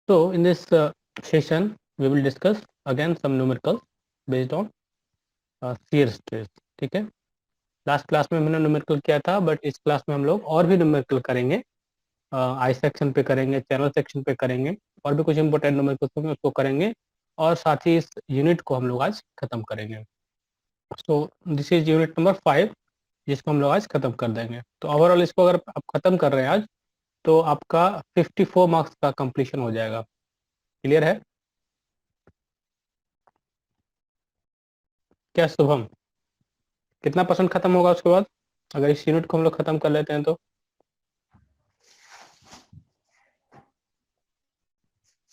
So in this session, we will discuss again some numericals based on shear stress. ठीक है, last class में हमने numerical किया था, बट इस क्लास में हम लोग और भी न्यूमेरिकल करेंगे. आई सेक्शन पे करेंगे, चैनल सेक्शन पे करेंगे, और भी कुछ इंपॉर्टेंट न्यूमेरिकल्स होंगे उसको करेंगे, और साथ ही इस यूनिट को हम लोग आज खत्म करेंगे. So this is unit number 5, जिसको हम लोग आज खत्म कर देंगे. तो ओवरऑल इसको अगर आप खत्म कर रहे हैं आज, तो आपका 54 मार्क्स का कंप्लीशन हो जाएगा. क्लियर है क्या शुभम? कितना परसेंट खत्म होगा उसके बाद, अगर इस यूनिट को हम लोग खत्म कर लेते हैं तो?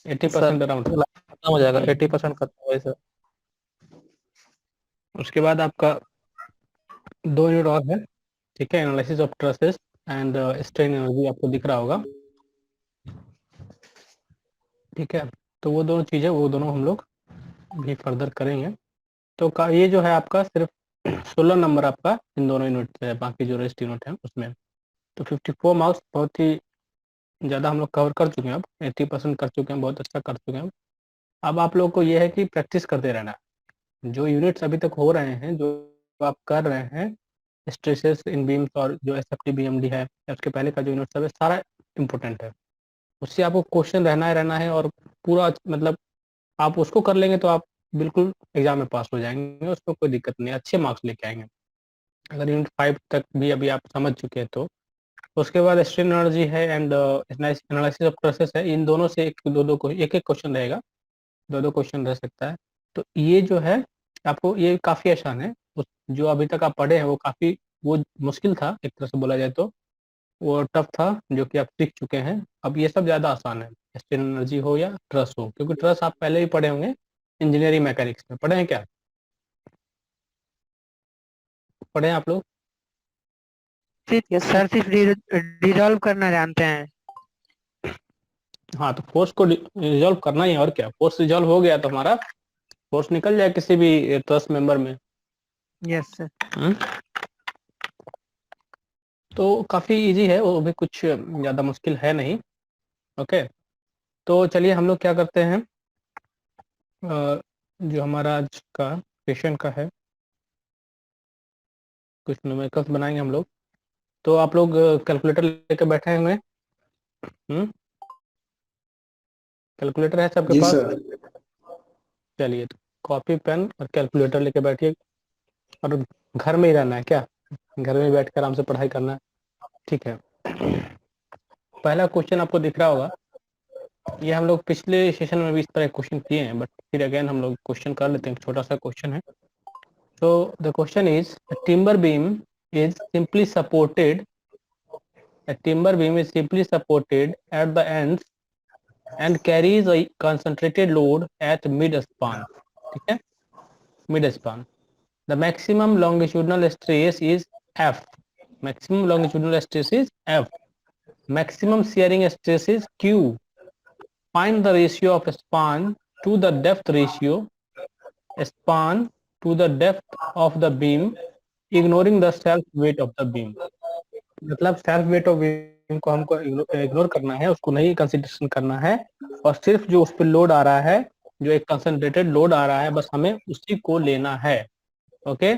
80% सर अराउंड. खत्म हो जाएगा, 80% खत्म हो सर. उसके बाद आपका 2 यूनिट और है. ठीक है, analysis of trusses and strain energy आपको दिख रहा होगा. ठीक है, तो वो दोनों चीज़ें, वो दोनों हम लोग भी फर्दर करेंगे. तो ये जो है आपका सिर्फ 16 नंबर आपका इन दोनों यूनिट से है, बाकी जो रेस्ट यूनिट है उसमें. तो 54 मार्क्स बहुत ही ज़्यादा हम लोग कवर कर चुके हैं. अब 80% कर चुके हैं, बहुत अच्छा कर चुके हैं. अब आप लोग को ये है कि प्रैक्टिस करते रहना है. जो यूनिट्स अभी तक हो रहे हैं, जो आप कर रहे हैं, स्ट्रेसेस इन बीम्स और जो S F T B M D है, या उसके पहले का जो यूनिट सब है, सारा इम्पोर्टेंट है. उससे आपको क्वेश्चन रहना है, और पूरा मतलब आप उसको कर लेंगे तो आप बिल्कुल एग्जाम में पास हो जाएंगे, उसमें कोई दिक्कत नहीं, अच्छे मार्क्स लेके आएंगे. अगर यूनिट 5 तक भी अभी आप समझ चुके हैं तो. उसके बाद स्ट्रेन एनर्जी है एंड एनालिसिस ऑफ प्रोसेस है. इन दोनों से एक एक क्वेश्चन रहेगा, दो क्वेश्चन रह सकता है. तो ये जो है आपको, ये काफ़ी आसान है. जो अभी तक आप पढ़े हैं वो काफ़ी, वो मुश्किल था एक तरह से बोला जाए तो, वो टफ था, जो कि आप सीख चुके हैं. अब ये सब ज़्यादा आसान है, स्ट्रेन एनर्जी हो या ट्रस हो, क्योंकि ट्रस आप पहले ही पढ़े होंगे, इंजीनियरिंग मैकेनिक्स में पढ़े हैं क्या? पढ़े हैं आप लोग? सर सिर्फ रिजॉल्व करना जानते हैं. हाँ, तो फोर्स को रिजॉल्व करना ही है, और क्या. फोर्स रिजॉल्व हो गया तो हमारा फोर्स निकल जाए किसी भी ट्रस मेंबर में. Yes sir. तो काफ़ी इजी है, वो भी कुछ ज़्यादा मुश्किल है नहीं. ओके, तो चलिए हम लोग क्या करते हैं, जो हमारा आज का क्वेश्चन का है, कुछ न्यूमेरिकल्स बनाएंगे हम लोग. तो आप लोग कैलकुलेटर लेके बैठे हुए हैं? कैलकुलेटर है सबके जी पास? सर. चलिए, तो कॉपी पेन और कैलकुलेटर लेके बैठिए. और घर में ही रहना है क्या? घर में बैठ कर आराम से पढ़ाई करना है. ठीक है, पहला क्वेश्चन आपको दिख रहा होगा. ये हम लोग पिछले सेशन में भी इस तरह क्वेश्चन किए हैं, बट फिर अगेन हम लोग क्वेश्चन कर लेते हैं. छोटा सा क्वेश्चन है. तो the question is, timber beam is simply supported, a timber beam is simply supported at the ends and carries a concentrated load at mid span. ठीक है, mid span. The maximum longitudinal stress is F. Maximum longitudinal stress is F. Maximum shearing stress is Q. Find the ratio of span to the depth ratio, span to the depth of the beam, ignoring the self weight of the beam. मतलब self weight of beam को हमको ignore करना है, उसको नहीं consideration करना है, और सिर्फ जो उस पर लोड आ रहा है, जो एक कंसंट्रेटेड लोड आ रहा है, बस हमें उसी को लेना है. ओके,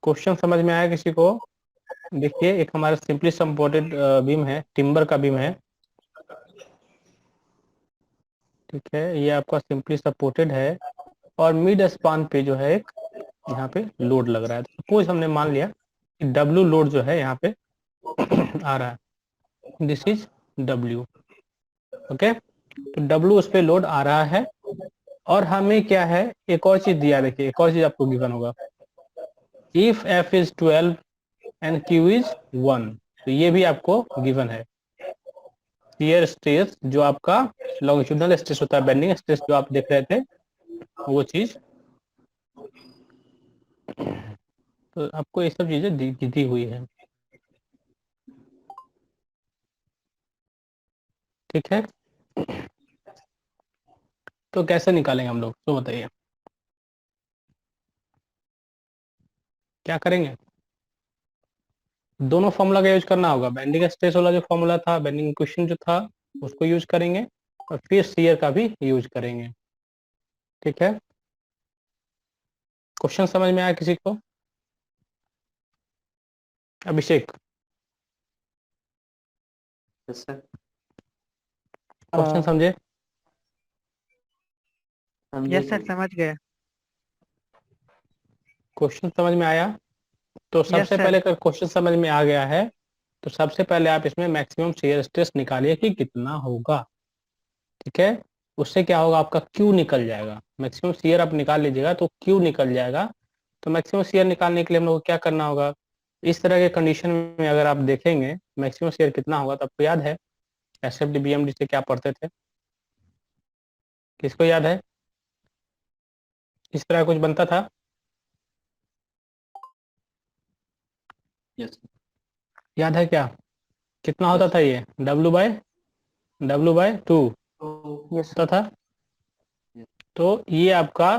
क्वेश्चन समझ में आया किसी को? देखिए, एक हमारा सिंपली सपोर्टेड बीम है, टिम्बर का बीम है. ठीक है, ये आपका सिंपली सपोर्टेड है, और मिड स्पान पे जो है एक यहाँ पे लोड लग रहा है. तो सपोज हमने मान लिया कि डब्ल्यू लोड जो है यहाँ पे आ रहा है. This is W. ओके, तो डब्ल्यू उस पर लोड आ रहा है, और हमें क्या है, एक और चीज दिया. देखिए, एक और चीज आपको गिवन होगा, if F is 12 and Q is 1. तो ये भी आपको गिवन है. शियर स्ट्रेस जो आपका लॉन्गिट्यूडनल स्ट्रेस होता है, बेंडिंग स्ट्रेस जो आप देख रहे थे, वो चीज. तो आपको ये सब चीजें दी हुई है. ठीक है, तो कैसे निकालेंगे हम लोग, तो बताइए क्या करेंगे. दोनों फॉर्मूला का यूज करना होगा। बेंडिंग स्ट्रेस वाला जो फॉर्मूला था, बेंडिंग इक्वेशन जो था, उसको यूज करेंगे और फिर शियर का भी यूज करेंगे। ठीक है, क्वेश्चन समझ में आया किसी को? अभिषेक, यस सर। क्वेश्चन समझे? यस सर, समझ गए। क्वेश्चन समझ में आया? तो सबसे सर। पहले अगर क्वेश्चन समझ में आ गया है तो सबसे पहले आप इसमें मैक्सिमम शियर स्ट्रेस निकालिए कि कितना होगा। ठीक है, उससे क्या होगा, आपका क्यू निकल जाएगा। मैक्सिमम शियर आप निकाल लीजिएगा तो क्यू निकल जाएगा। तो मैक्सिमम शियर निकालने के लिए हम लोग को क्या करना होगा, इस तरह के कंडीशन में अगर आप देखेंगे मैक्सिमम शियर कितना होगा तो आपको याद है एसएफडी बीएमडी से क्या पढ़ते थे? किसको याद है? इस तरह कुछ बनता था? यस याद है क्या? कितना होता था ये? W/2 यस होता था। तो ये आपका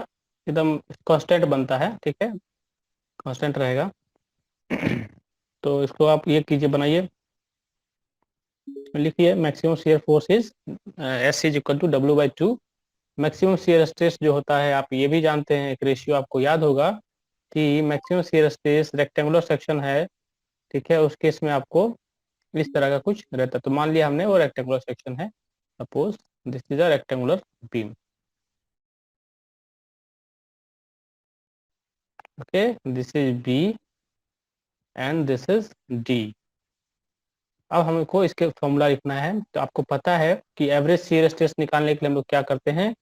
एकदम कांस्टेंट बनता है। ठीक है, कांस्टेंट रहेगा। तो इसको आप ये कीजिए, बनाइए, लिखिए maximum shear force is S is equal to W/2। Maximum shear stress जो होता है आप ये भी जानते हैं, एक रेशियो आपको याद होगा कि maximum shear stress rectangular section है। ठीक है, उस केस में आपको इस तरह का कुछ रहता है। तो मान लिया हमने वो रेक्टेंगुलर सेक्शन है, suppose this is a rectangular beam. Okay, this is B and this is D। अब हमको इसके फॉर्मूला लिखना है। तो आपको पता है कि एवरेज शियर स्ट्रेस निकालने के लिए हम लोग क्या करते हैं,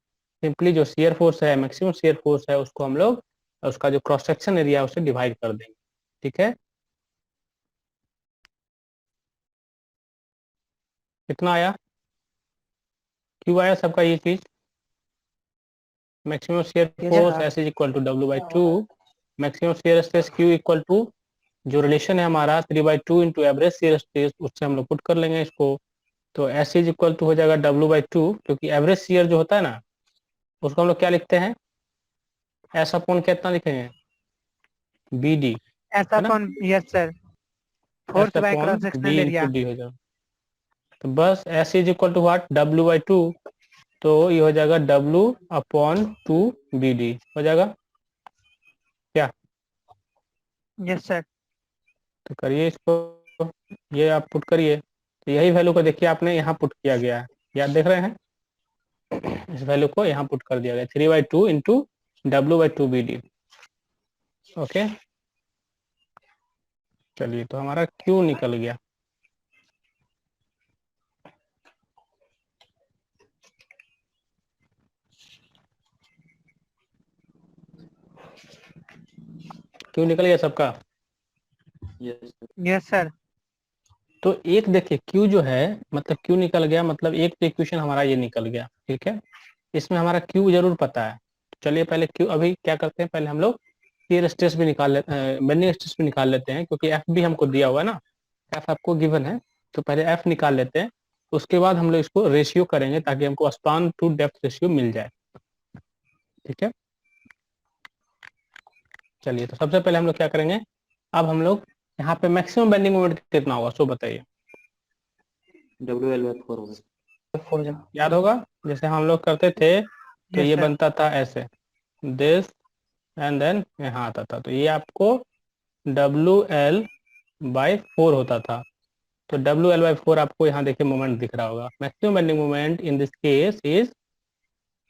सिंपली जो शियर फोर्स है, मैक्सिमम शियर फोर्स है, उसको हम लोग उसका जो क्रॉस सेक्शन एरिया है उसे डिवाइड कर देंगे। ठीक है, कितना आया? क्यों आया सबका ये चीज? Maximum shear force S is equal to W/2, maximum shear stress Q equal to जो रिलेशन है हमारा 3/2 इंटू एवरेज शियर स्ट्रेस, उससे हम लोग पुट कर लेंगे इसको। तो S इज इक्वल टू हो जाएगा W/2, क्योंकि एवरेज शियर जो होता है ना उसको हम लोग क्या लिखते हैं, S अपॉन कितना लिखेंगे, BD, ऐसा है ना? कौन? Yes sir, force S by upon cross B sectional into area. D हो जाएगा। तो बस S is equal to what, W/2। तो ये हो जाएगा W/2BD हो जाएगा क्या? Yes sir. तो करिए इसको, ये आप पुट करिए। तो यही वैल्यू को देखिए आपने यहाँ पुट किया गया है, याद देख रहे हैं? इस वैल्यू को यहाँ पुट कर दिया गया 3/2 इंटू W/2BD। ओके, चलिए तो हमारा Q निकल गया। Q निकल गया सबका? Yes yes sir. तो एक देखिए Q जो है, मतलब Q निकल गया, मतलब एक तो इक्वेशन हमारा ये निकल गया। ठीक है, इसमें हमारा Q जरूर पता है। चलिए पहले Q, अभी क्या करते हैं, पहले हम लोग शियर स्ट्रेस भी निकाल लेते हैं, बेंडिंग स्ट्रेस भी निकाल लेते हैं, क्योंकि F भी हमको दिया हुआ है ना, F आपको गिवन है। तो पहले F निकाल लेते हैं, उसके बाद हम लोग इसको रेशियो करेंगे ताकि हमको स्पान टू डेप्थ रेशियो मिल जाए। ठीक है, चलिए तो सबसे पहले हम लोग क्या करेंगे, अब हम लोग यहाँ पे मैक्सिमम बेंडिंग मोमेंट कितना होगा सो बताइए। WL/4 होगा। याद होगा जैसे हम लोग करते थे तो यस ये सर। बनता था ऐसे, दिस एंड देन यहाँ आता था, तो ये आपको WL/4 होता था। तो WL/4 आपको यहाँ देखिए मोमेंट दिख रहा होगा। Maximum bending moment in this case is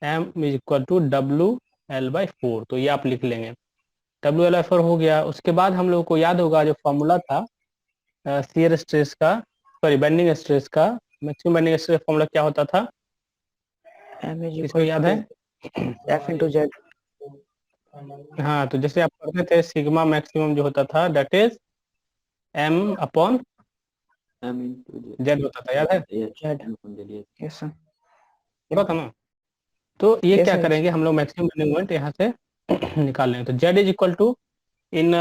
M is equal to WL/4। तो ये आप लिख लेंगे, WL/4 हो गया। उसके बाद हम लोग को याद होगा जो फॉर्मूला था शियर स्ट्रेस का, सॉरी बेंडिंग स्ट्रेस का, मैक्सिमम बेंडिंग स्ट्रेस फॉर्मूला क्या होता था, इसको याद है? F into Z। हाँ, तो जैसे आप पढ़ते थे सिग्मा मैक्सिमम जो होता था that is M upon M into Z होता था, याद है? Yes sir. पता था ना? तो ये Yes, क्या sir. करेंगे हम लोग, मैक्सिमम बेंडिंग मोमेंट यहाँ से निकाल लेंगे। तो Z is equal to in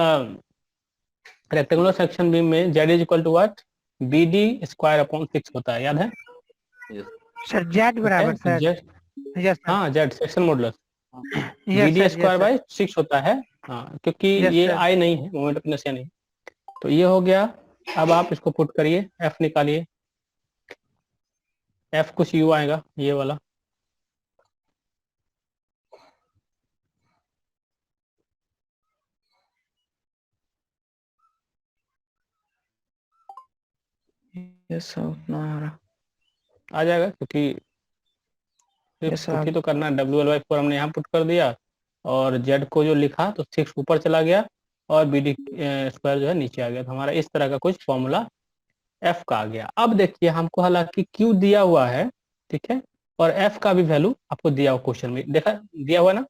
rectangular section beam में Z is equal to what, BD square upon 6 होता है, याद है? सर जेड बराबर सर। Z, yes sir. हाँ Z section modulus yes BD sir. Square by 6 होता है। हाँ, क्योंकि यस ये सर। I नहीं है, मोमेंट ऑफ इनर्शिया नहीं। तो ये हो गया। अब आप इसको पुट करिए, एफ निकालिए, एफ कुछ यू आएगा ये वाला, यस सर उतना आ रहा। आ जाएगा क्योंकि सिर्फ यस पुट ही सर तो करना है। W/4 हमने यहाँ पुट कर दिया और जेड को जो लिखा तो 6 ऊपर चला गया और BD स्क्वायर जो है नीचे आ गया। तो हमारा इस तरह का कुछ फॉर्मूला एफ का आ गया। अब देखिए हमको हालांकि क्यू दिया हुआ है, ठीक है, और एफ का भी वैल्यू आपको दिया हुआ क्वेश्चन में, देखा दिया हुआ ना।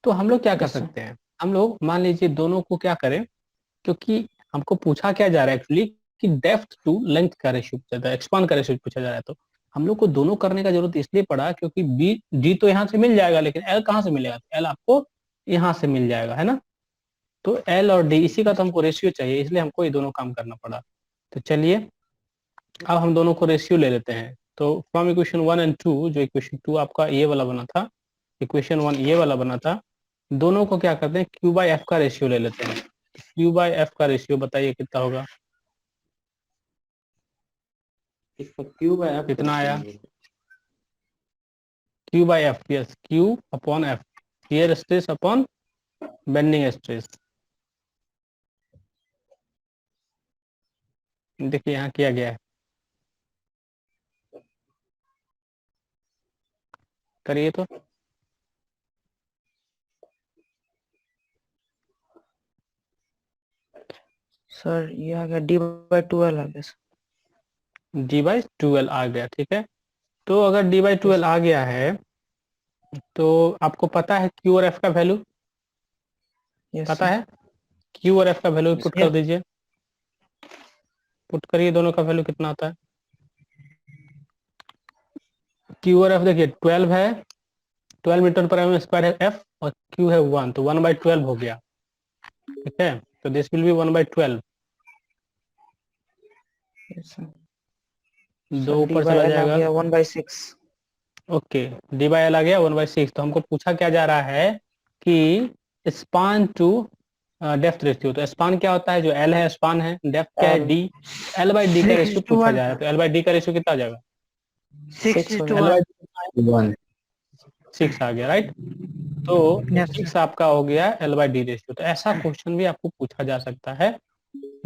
तो हम लोग क्या कर Yes, sir. सकते हैं, हम लोग मान लीजिए दोनों को क्या करें, क्योंकि हमको पूछा क्या जा रहा है एक्चुअली कि डेप्थ टू लेंथ का रेशियो पूछा जा रहा है, एक्सपांड का रेशियो पूछा जा रहा है। तो हम लोग को दोनों करने का जरूरत इसलिए पड़ा क्योंकि बी डी तो यहाँ से मिल जाएगा, लेकिन एल कहाँ से मिलेगा, एल आपको यहाँ से मिल जाएगा, है ना। तो एल और डी इसी का तो हमको रेशियो चाहिए, इसलिए हमको ये दोनों काम करना पड़ा। तो चलिए अब हम दोनों को रेशियो ले लेते हैं। तो फ्रॉम इक्वेशन 1 एंड 2, जो इक्वेशन 2 आपका ये वाला बना था, इक्वेशन 1 ये वाला बना था, दोनों को क्या करते हैं Q बाई एफ का रेशियो ले लेते हैं। Q बाई एफ का रेशियो बताइए कितना होगा, इसका Q बाय F कितना आया? करेंगे। Q by F, yes, Q upon F, shear stress upon bending stress. देखिए यहाँ किया गया है, करिए तो। सर ये आ गया D/12 आ गया सर। D/12 आ गया, ठीक है। तो अगर D/12 आ गया है तो आपको पता है Q और F का वैल्यू यस पता सर। है, Q और F का वैल्यू पुट कर Yes. दीजिए, पुट करिए, दोनों का वैल्यू कितना आता है। Q और F देखिए 12 है, 12 मीटर पर एम स्क्वायर है F, और Q है 1, तो 1/12 हो गया, ठीक है। तो this will be 1/12, Yes, sir. दो सर ऊपर चला D/L आ जाएगा, गया 1/6। ओके। D/L आ गया 1/6। तो हमको पूछा क्या जा रहा है कि स्पान टू डेप्थ रेशियो। तो स्पान क्या होता है, जो L है स्पान है, डेप्थ क्या है L। D, L/D का रेशियो 6:1 पूछा जा रहा है। तो L/D का रेशियो कितना आ जाएगा, 6:1 L/D 6 आ गया, राइट। तो Yes, sir. 6 आपका हो गया L/D रेशियो। तो ऐसा क्वेश्चन भी आपको पूछा जा सकता है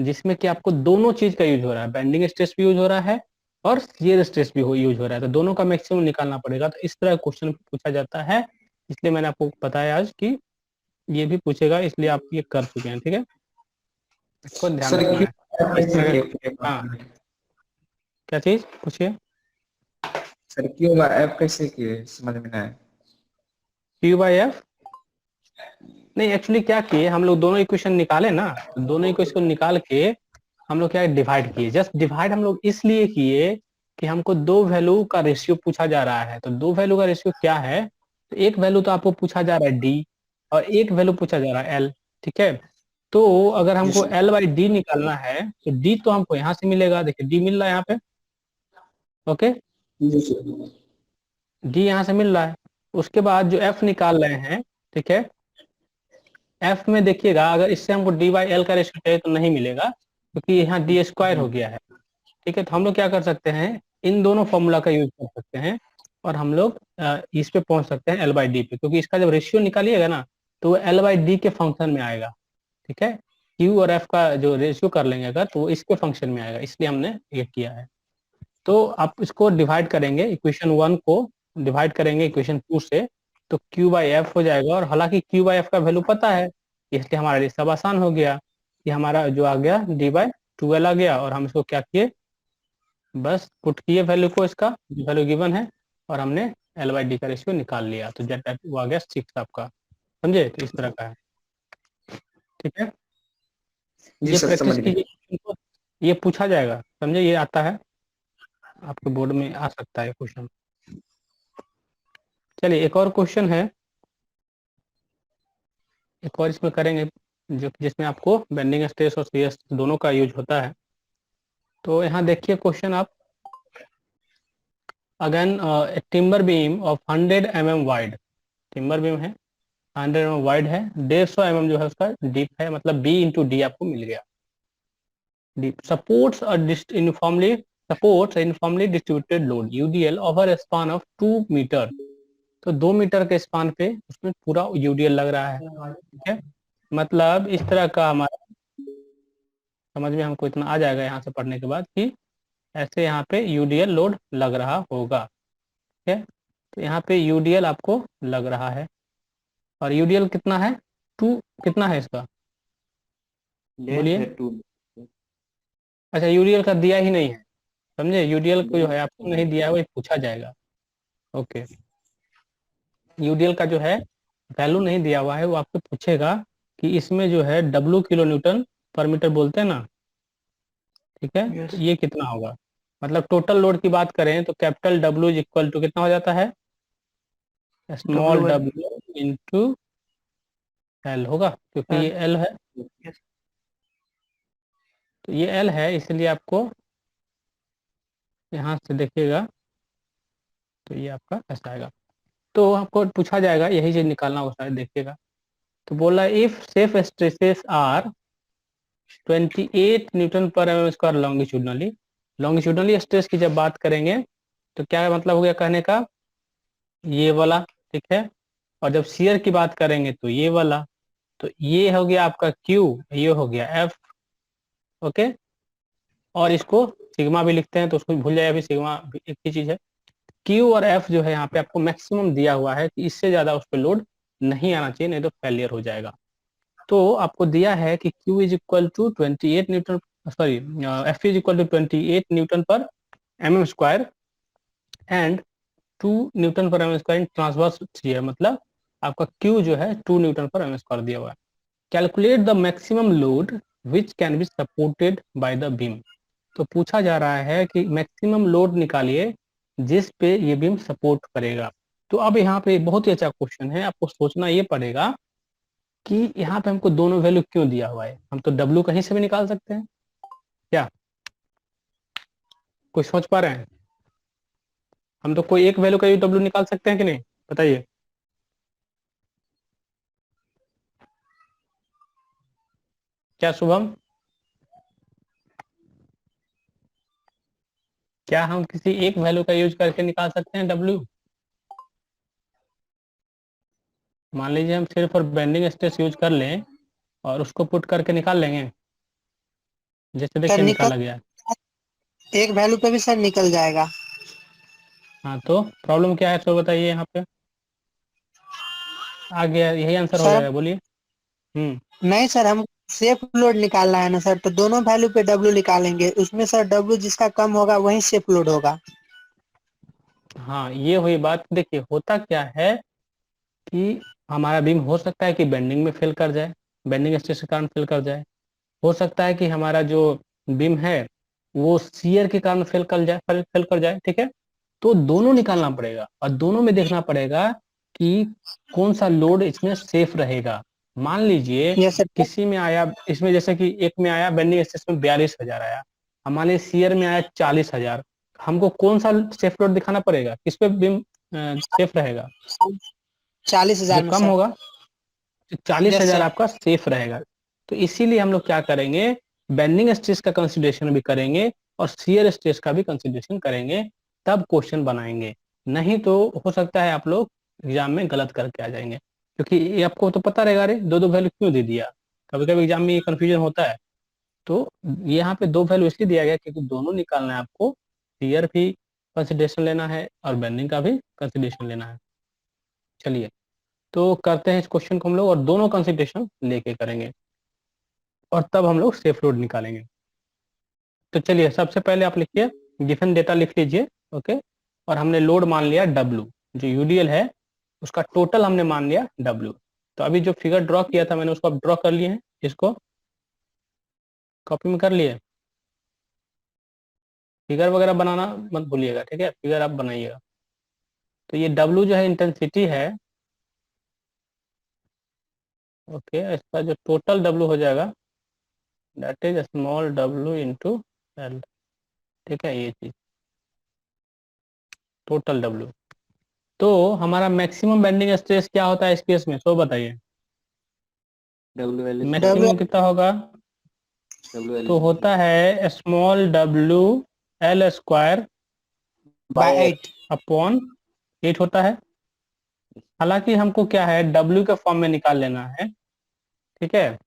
जिसमें कि आपको दोनों चीज का यूज हो रहा है, बेंडिंग स्ट्रेस भी यूज हो रहा है और शियर स्ट्रेस भी यूज हो रहा है। तो दोनों का मैक्सिमम निकालना पड़ेगा। तो इस तरह क्वेश्चन पूछा जाता है, इसलिए मैंने आपको बताया आज कि ये भी पूछेगा, इसलिए आप ये कर चुके हैं, ठीक है। इसको ध्यान सर रखना क्यों है इस तरह का। हाँ, क्या चीज पूछिए। सर क्यों ऐप कैसे किए समझ में नहीं आया। Q/F नहीं, एक्चुअली क्या किए हम लोग, दोनों इक्वेशन निकाले ना, तो दोनों इक्वेशन निकाल के हम लोग क्या डिवाइड किए। जस्ट डिवाइड हम लोग इसलिए किए कि हमको दो वैल्यू का रेशियो पूछा जा रहा है। तो दो वैल्यू का रेशियो क्या है, तो एक वैल्यू तो आपको पूछा जा रहा है D और एक वैल्यू पूछा जा रहा है L, ठीक है। तो अगर हमको L/D निकालना है तो D तो हमको यहाँ से मिलेगा, देखिए D मिल रहा है यहाँ पे, ओके, D यहाँ से मिल रहा है। उसके बाद जो F निकाल रहे हैं, ठीक है, F में देखिएगा अगर इससे हमको D/L का रेशियो चाहिए तो नहीं मिलेगा क्योंकि यहाँ D² हो गया है, ठीक है। तो हम लोग क्या कर सकते हैं, इन दोनों फॉर्मूला का यूज कर सकते हैं और हम लोग इस पे पहुंच सकते हैं L/D पे, क्योंकि इसका जब रेशियो निकालिएगा ना तो वो L/D के फंक्शन में आएगा, ठीक है। Q और F का जो रेशियो कर लेंगे अगर तो वो इसके फंक्शन में आएगा, इसलिए हमने ये किया है। तो आप इसको डिवाइड करेंगे, इक्वेशन 1 को डिवाइड करेंगे इक्वेशन 2 से, तो Q/F हो जाएगा। और हालांकि Q/F का वैल्यू पता है, इसलिए हमारा लिए सब आसान हो गया। ये हमारा जो आ गया D/12 आ गया, और हम इसको क्या किए, बस पुट किए वैल्यू को, इसका जो वैल्यू गिवन है, और हमने L/D का रेशियो निकाल लिया। तो जेड वो आ गया 6 आपका, समझे। तो इस तरह का है, ठीक है। जी ये सर समझ प्रैक्टिस गए। कीजिए, ये पूछा जाएगा, समझे, ये आता है आपके बोर्ड में, आ सकता है क्वेश्चन। चलिए एक और क्वेश्चन है, एक और इसमें करेंगे जो जिसमें आपको बेंडिंग स्ट्रेस और शियर दोनों का यूज होता है। तो यहाँ देखिए क्वेश्चन आप, again timber beam of 100 mm wide, timber beam है 100 mm वाइड है, 150 mm जो है उसका डीप है, मतलब B/D आपको मिल गया। supports a uniformly distributed load UDL over a span of 2 metre. तो 2 मीटर के स्पान पे उसमें पूरा यूडीएल लग रहा है, ठीक है। मतलब इस तरह का हमारा समझ में हमको इतना आ जाएगा यहाँ से पढ़ने के बाद कि ऐसे यहाँ पे यूडीएल लोड लग रहा होगा, ठीक है। तो यहाँ पे यूडीएल आपको लग रहा है और यूडीएल कितना है, 2 कितना है इसका, लेंथ बोलिए। है 2। अच्छा यूडीएल का दिया ही नहीं है, समझे, यूडीएल को जो है आपको नहीं दिया है वो पूछा जाएगा। ओके, यूडीएल का जो है वैल्यू नहीं दिया हुआ है, वो आपको पूछेगा कि इसमें जो है डब्ल्यू किलो न्यूटन पर मीटर बोलते हैं ना, ठीक है। Yes. तो ये कितना होगा, मतलब टोटल लोड की बात करें तो capital W is equal to कितना हो जाता है, small W L. W into L होगा, क्योंकि ये एल है। Yes. तो ये एल है इसलिए आपको यहाँ से देखिएगा तो ये आपका ऐसा आएगा। तो आपको पूछा जाएगा यही चीज निकालना होगा शायद, देखिएगा। तो बोला if safe stresses are 28 newton per m square longitudinally stress की जब बात करेंगे तो क्या मतलब हो गया कहने का, ये वाला, ठीक है। और जब शियर की बात करेंगे तो ये वाला, तो ये हो गया आपका Q, ये हो गया F, ओके। और इसको सिग्मा भी लिखते हैं तो उसको भूल जाए, अभी सिग्मा भी एक ही चीज है। Q और F जो है यहाँ पे आपको मैक्सिमम दिया हुआ है कि इससे ज्यादा उस पर लोड नहीं आना चाहिए, नहीं तो फेलियर हो जाएगा। तो आपको दिया है कि Q is equal to 28 newton, sorry F is equal to 28 newton per mm square and 2 newton per mm square in transverse shear, मतलब आपका Q जो है 2 न्यूटन पर mm स्क्वायर दिया हुआ है। Calculate the maximum load which can be supported by the beam. तो पूछा जा रहा है कि मैक्सिमम लोड निकालिए जिस पे ये बीम सपोर्ट करेगा। तो अब यहाँ पे बहुत ही अच्छा क्वेश्चन है, आपको सोचना ये पड़ेगा कि यहाँ पे हमको दोनों वैल्यू क्यों दिया हुआ है। हम तो W कहीं से भी निकाल सकते हैं क्या, कुछ सोच पा रहे हैं, हम तो कोई एक वैल्यू का भी W निकाल सकते हैं कि नहीं, बताइए। क्या शुभम, क्या हम किसी एक वैल्यू का यूज करके निकाल सकते हैं W। मान लीजिए हम सिर्फ और बेंडिंग स्ट्रेस यूज कर लें और उसको पुट करके निकाल लेंगे, जैसे देखिए निकाला गया। एक वैल्यू पे भी सर निकल जाएगा। हाँ तो प्रॉब्लम क्या है तो बताइए, यहाँ पे आ गया, यही आंसर हो सर जाएगा, बोलिए। नहीं सर, हम सेफ लोड निकालना है ना सर, तो दोनों वैल्यू पे डब्ल्यू निकालेंगे, उसमें सर डब्ल्यू जिसका कम होगा वही सेफ लोड होगा। हाँ ये हुई बात। देखिए होता क्या है कि हमारा बीम हो सकता है कि बेंडिंग में फेल कर जाए, बेंडिंग स्ट्रेस के कारण फेल कर जाए। हो सकता है कि हमारा जो बीम है वो शियर के कारण फेल कर जाए, ठीक है। तो दोनों निकालना पड़ेगा और दोनों में देखना पड़ेगा कि कौन सा लोड इसमें सेफ रहेगा। मान लीजिए यस सर। किसी में आया, इसमें जैसे कि एक में आया बेंडिंग स्ट्रेस में 42,000 आया, हमारे शियर में आया 40,000, हमको कौन सा सेफ लोड दिखाना पड़ेगा, किस पे बीम सेफ रहेगा, 40,000 जो में कम सर। होगा। तो 40,000 सर। आपका सेफ रहेगा। तो इसीलिए हम लोग क्या करेंगे, बेंडिंग स्ट्रेस का कंसिडरेशन भी करेंगे और शियर स्ट्रेस का भी कंसिडरेशन करेंगे, तब क्वेश्चन बनाएंगे। नहीं तो हो सकता है आप लोग एग्जाम में गलत करके आ जाएंगे, क्योंकि ये आपको तो पता रहेगा अरे दो दो वैल्यू क्यों दे दिया। कभी कभी एग्जाम में ये कंफ्यूजन होता है। तो यहाँ पे दो वैल्यू इसलिए दिया गया क्योंकि दोनों निकालना है आपको, शियर भी कंसिडरेशन लेना है और बेंडिंग का भी कंसिडरेशन लेना है। चलिए तो करते हैं इस क्वेश्चन को हम लोग और दोनों कंसिडरेशन लेके करेंगे और तब हम लोग सेफ लोड निकालेंगे। तो चलिए सबसे पहले आप लिखिए, गिवन डेटा लिख लीजिए, ओके। और हमने लोड मान लिया W, जो यूडीएल है उसका टोटल हमने मान लिया W। तो अभी जो फिगर ड्रॉ किया था मैंने उसको अब ड्रॉ कर लिए हैं, इसको कॉपी में कर लिए। फिगर वगैरह बनाना मत भूलिएगा, ठीक है, फिगर आप बनाइएगा। तो ये W जो है इंटेंसिटी है, ओके। इसका जो टोटल W हो जाएगा that is small W into L, ठीक है, ये चीज टोटल W। तो हमारा मैक्सिमम बेंडिंग स्ट्रेस क्या होता है इस केस में, सो बताइए। डब्ल्यू एल मैक्सिमम कितना होगा, WL तो होता है small W L square by by 8। Upon 8 होता है। हालांकि हमको क्या है डब्ल्यू के फॉर्म में निकाल लेना है, ठीक है।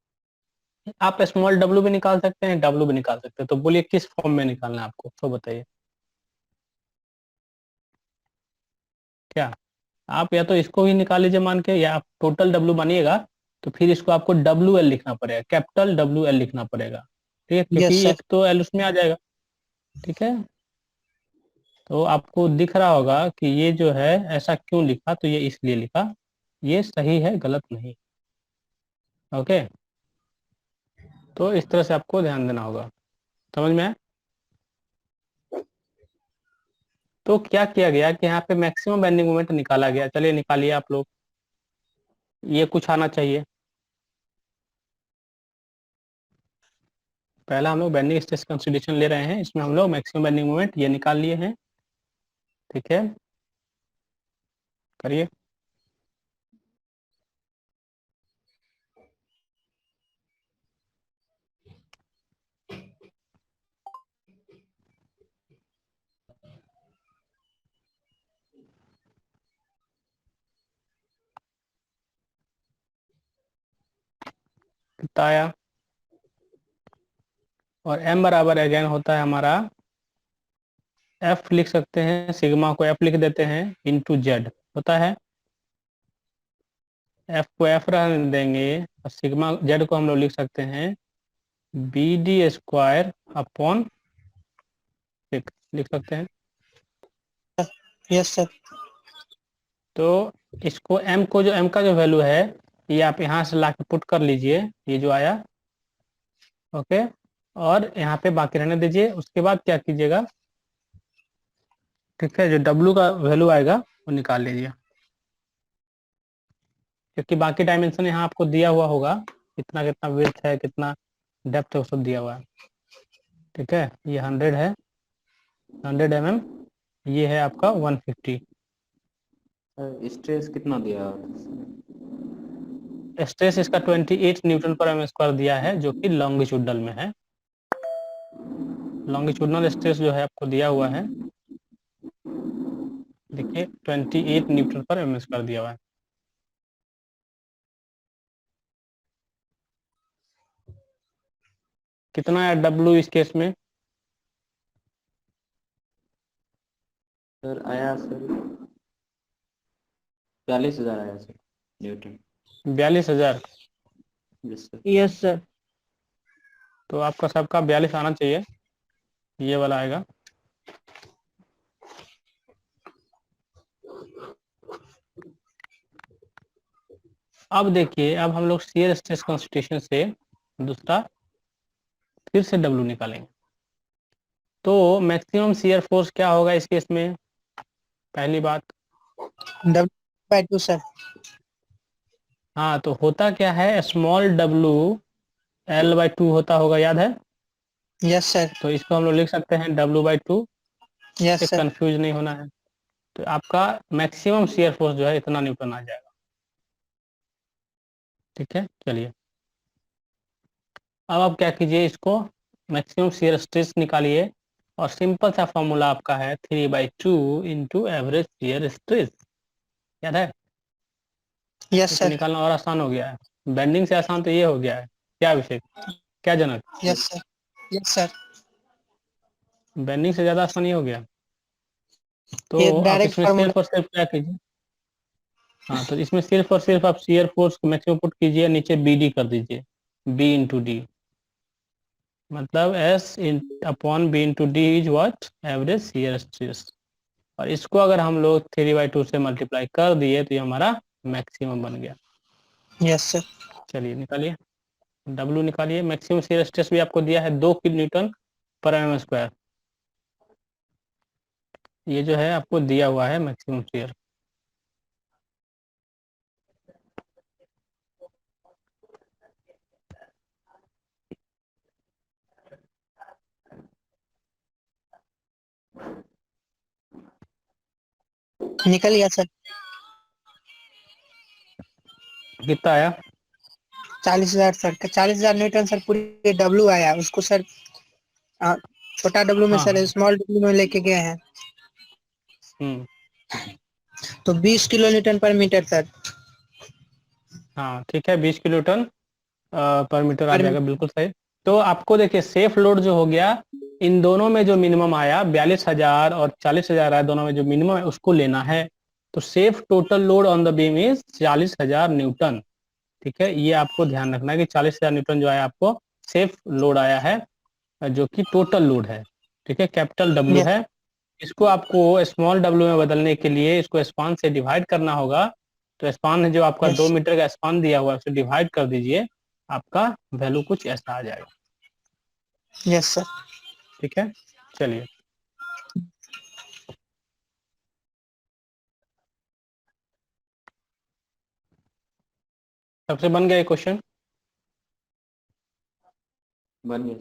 आप स्मॉल डब्ल्यू भी निकाल सकते हैं, डब्ल्यू भी निकाल सकते हैं, तो बोलिए किस फॉर्म में निकालना है आपको, तो बताइए। क्या आप या तो इसको ही निकाल लीजिए मान के, या आप टोटल डब्ल्यू मानिएगा तो फिर इसको आपको डब्ल्यू एल लिखना पड़ेगा, कैपिटल डब्ल्यू एल लिखना पड़ेगा, ठीक है, यस क्योंकि सर। एक तो एल उसमें आ जाएगा, ठीक है। तो आपको दिख रहा होगा कि ये जो है ऐसा क्यों लिखा, तो ये इसलिए लिखा, ये सही है गलत नहीं। ओके, तो इस तरह से आपको ध्यान देना होगा, समझ में आया? तो क्या किया गया कि यहाँ पे मैक्सिमम बेंडिंग मोमेंट निकाला गया, चलिए निकालिए आप लोग, ये कुछ आना चाहिए। पहला हम लोग बेंडिंग स्ट्रेस कंसिडरेशन ले रहे हैं, इसमें हम लोग मैक्सिमम बेंडिंग मोमेंट ये निकाल लिए हैं, ठीक है, करिए। कितना आया? और m बराबर अगेन होता है हमारा, f लिख सकते हैं, सिग्मा को f लिख देते हैं इंटू जेड होता है, f को f रहने देंगे और सिग्मा जेड को हम लोग लिख सकते हैं बी डी स्क्वायर अपॉन 6 लिख सकते हैं। Yes sir. तो इसको m को, जो m का जो वैल्यू है ये आप यहाँ से ला के पुट कर लीजिए, ये जो आया, ओके, और यहाँ पे बाकी रहने दीजिए। उसके बाद क्या कीजिएगा, ठीक है, जो w का वैल्यू आएगा वो निकाल लीजिए, क्योंकि बाकी डायमेंशन यहाँ आपको दिया हुआ होगा, कितना कितना विड्थ है, कितना डेप्थ है, वो सब दिया हुआ है, ठीक है। ये 100 है, 100 mm, ये है आपका 150। स्ट्रेस कितना दिया? स्ट्रेस इसका 28 न्यूटन पर एम स्क्वायर दिया है, जो कि लॉन्गिट्यूडनल में है। लॉन्गिट्यूडनल स्ट्रेस जो है आपको दिया हुआ है, देखिए 28 न्यूटन पर एम स्क्वायर दिया हुआ है। कितना है डब्ल्यू इस केस में? सर आया सर 42,000 आया sir Newton. 42,000। Yes sir. Yes sir. तो आपका सबका 42 आना चाहिए, ये वाला आएगा। अब देखिए, अब हम लोग शियर स्ट्रेस कंसंट्रेशन से दूसरा फिर से डब्ल्यू निकालेंगे। तो मैक्सिमम शियर फोर्स क्या होगा इस केस में? पहली बात, W/2 सर। हाँ, तो होता क्या है, स्मॉल डब्ल्यू L/2 होता होगा, याद है? Yes sir. तो इसको हम लोग लिख सकते हैं W/2, यस से सर। कंफ्यूज नहीं होना है। तो आपका मैक्सिमम शियर फोर्स जो है इतना न्यूटन आ जाएगा, ठीक है। चलिए, अब आप क्या कीजिए, इसको मैक्सिमम शियर स्ट्रेस निकालिए, और सिंपल सा फॉर्मूला आपका है 3/2 इंटू एवरेज शियर स्ट्रेस, याद है? यस इसे सर। निकालना और आसान हो गया है, बेंडिंग से आसान तो ये हो गया है। क्या अभिषेक, क्या Janak, yes sir. Yes sir. Bending से ज्यादा आसान ये हो गया। तो ये आप डायरेक्ट इसमें फार्मूला। सिर्फ और सिर्फ क्या कीजिए, हाँ, तो इसमें सिर्फ और सिर्फ आप शियर फोर्स को मैक्सिमम पुट कीजिए, नीचे बी डी कर दीजिए, बी इंटू डी, मतलब S in upon B into D is what, average shear stress. और इसको अगर हम लोग 3/2 से मल्टीप्लाई कर दिए तो ये हमारा मैक्सिमम बन गया। Yes sir. चलिए निकालिए, डब्ल्यू निकालिए। मैक्सिमम शियर स्ट्रेस भी आपको दिया है 2 न्यूटन पर एम स्क्वायर, ये जो है आपको दिया हुआ है मैक्सिमम शियर। निकल गया सर। कितना आया? 40,000 सर, 40,000 न्यूटन सर पूरी डब्लू आया उसको सर। छोटा डब्लू में हाँ सर हाँ। स्मॉल डब्लू में लेके गए हैं हम्म। तो 20 किलो न्यूटन पर मीटर सर। हाँ ठीक है, 20 किलो टन पर मीटर आ पर जाएगा, बिल्कुल सही। तो आपको देखिए सेफ लोड जो हो गया, इन दोनों में जो मिनिमम आया 42,000 और 40,000 आया, दोनों में जो मिनिमम है उसको लेना है। तो safe total load on the beam is 40,000 Newton. ठीक है, ये आपको ध्यान रखना है कि 40,000 न्यूटन जो है आपको सेफ लोड आया है, जो कि टोटल लोड है। ठीक है, कैपिटल डब्ल्यू यस है। इसको आपको स्मॉल डब्ल्यू में बदलने के लिए इसको स्पान से डिवाइड करना होगा। तो स्पान है जो आपका यस 2 मीटर का स्पान दिया हुआ है उसे डिवाइड कर दीजिए, आपका वैल्यू कुछ ऐसा आ जाएगा। Yes sir. ठीक है, चलिए। सबसे बन गया ये क्वेश्चन। बन गया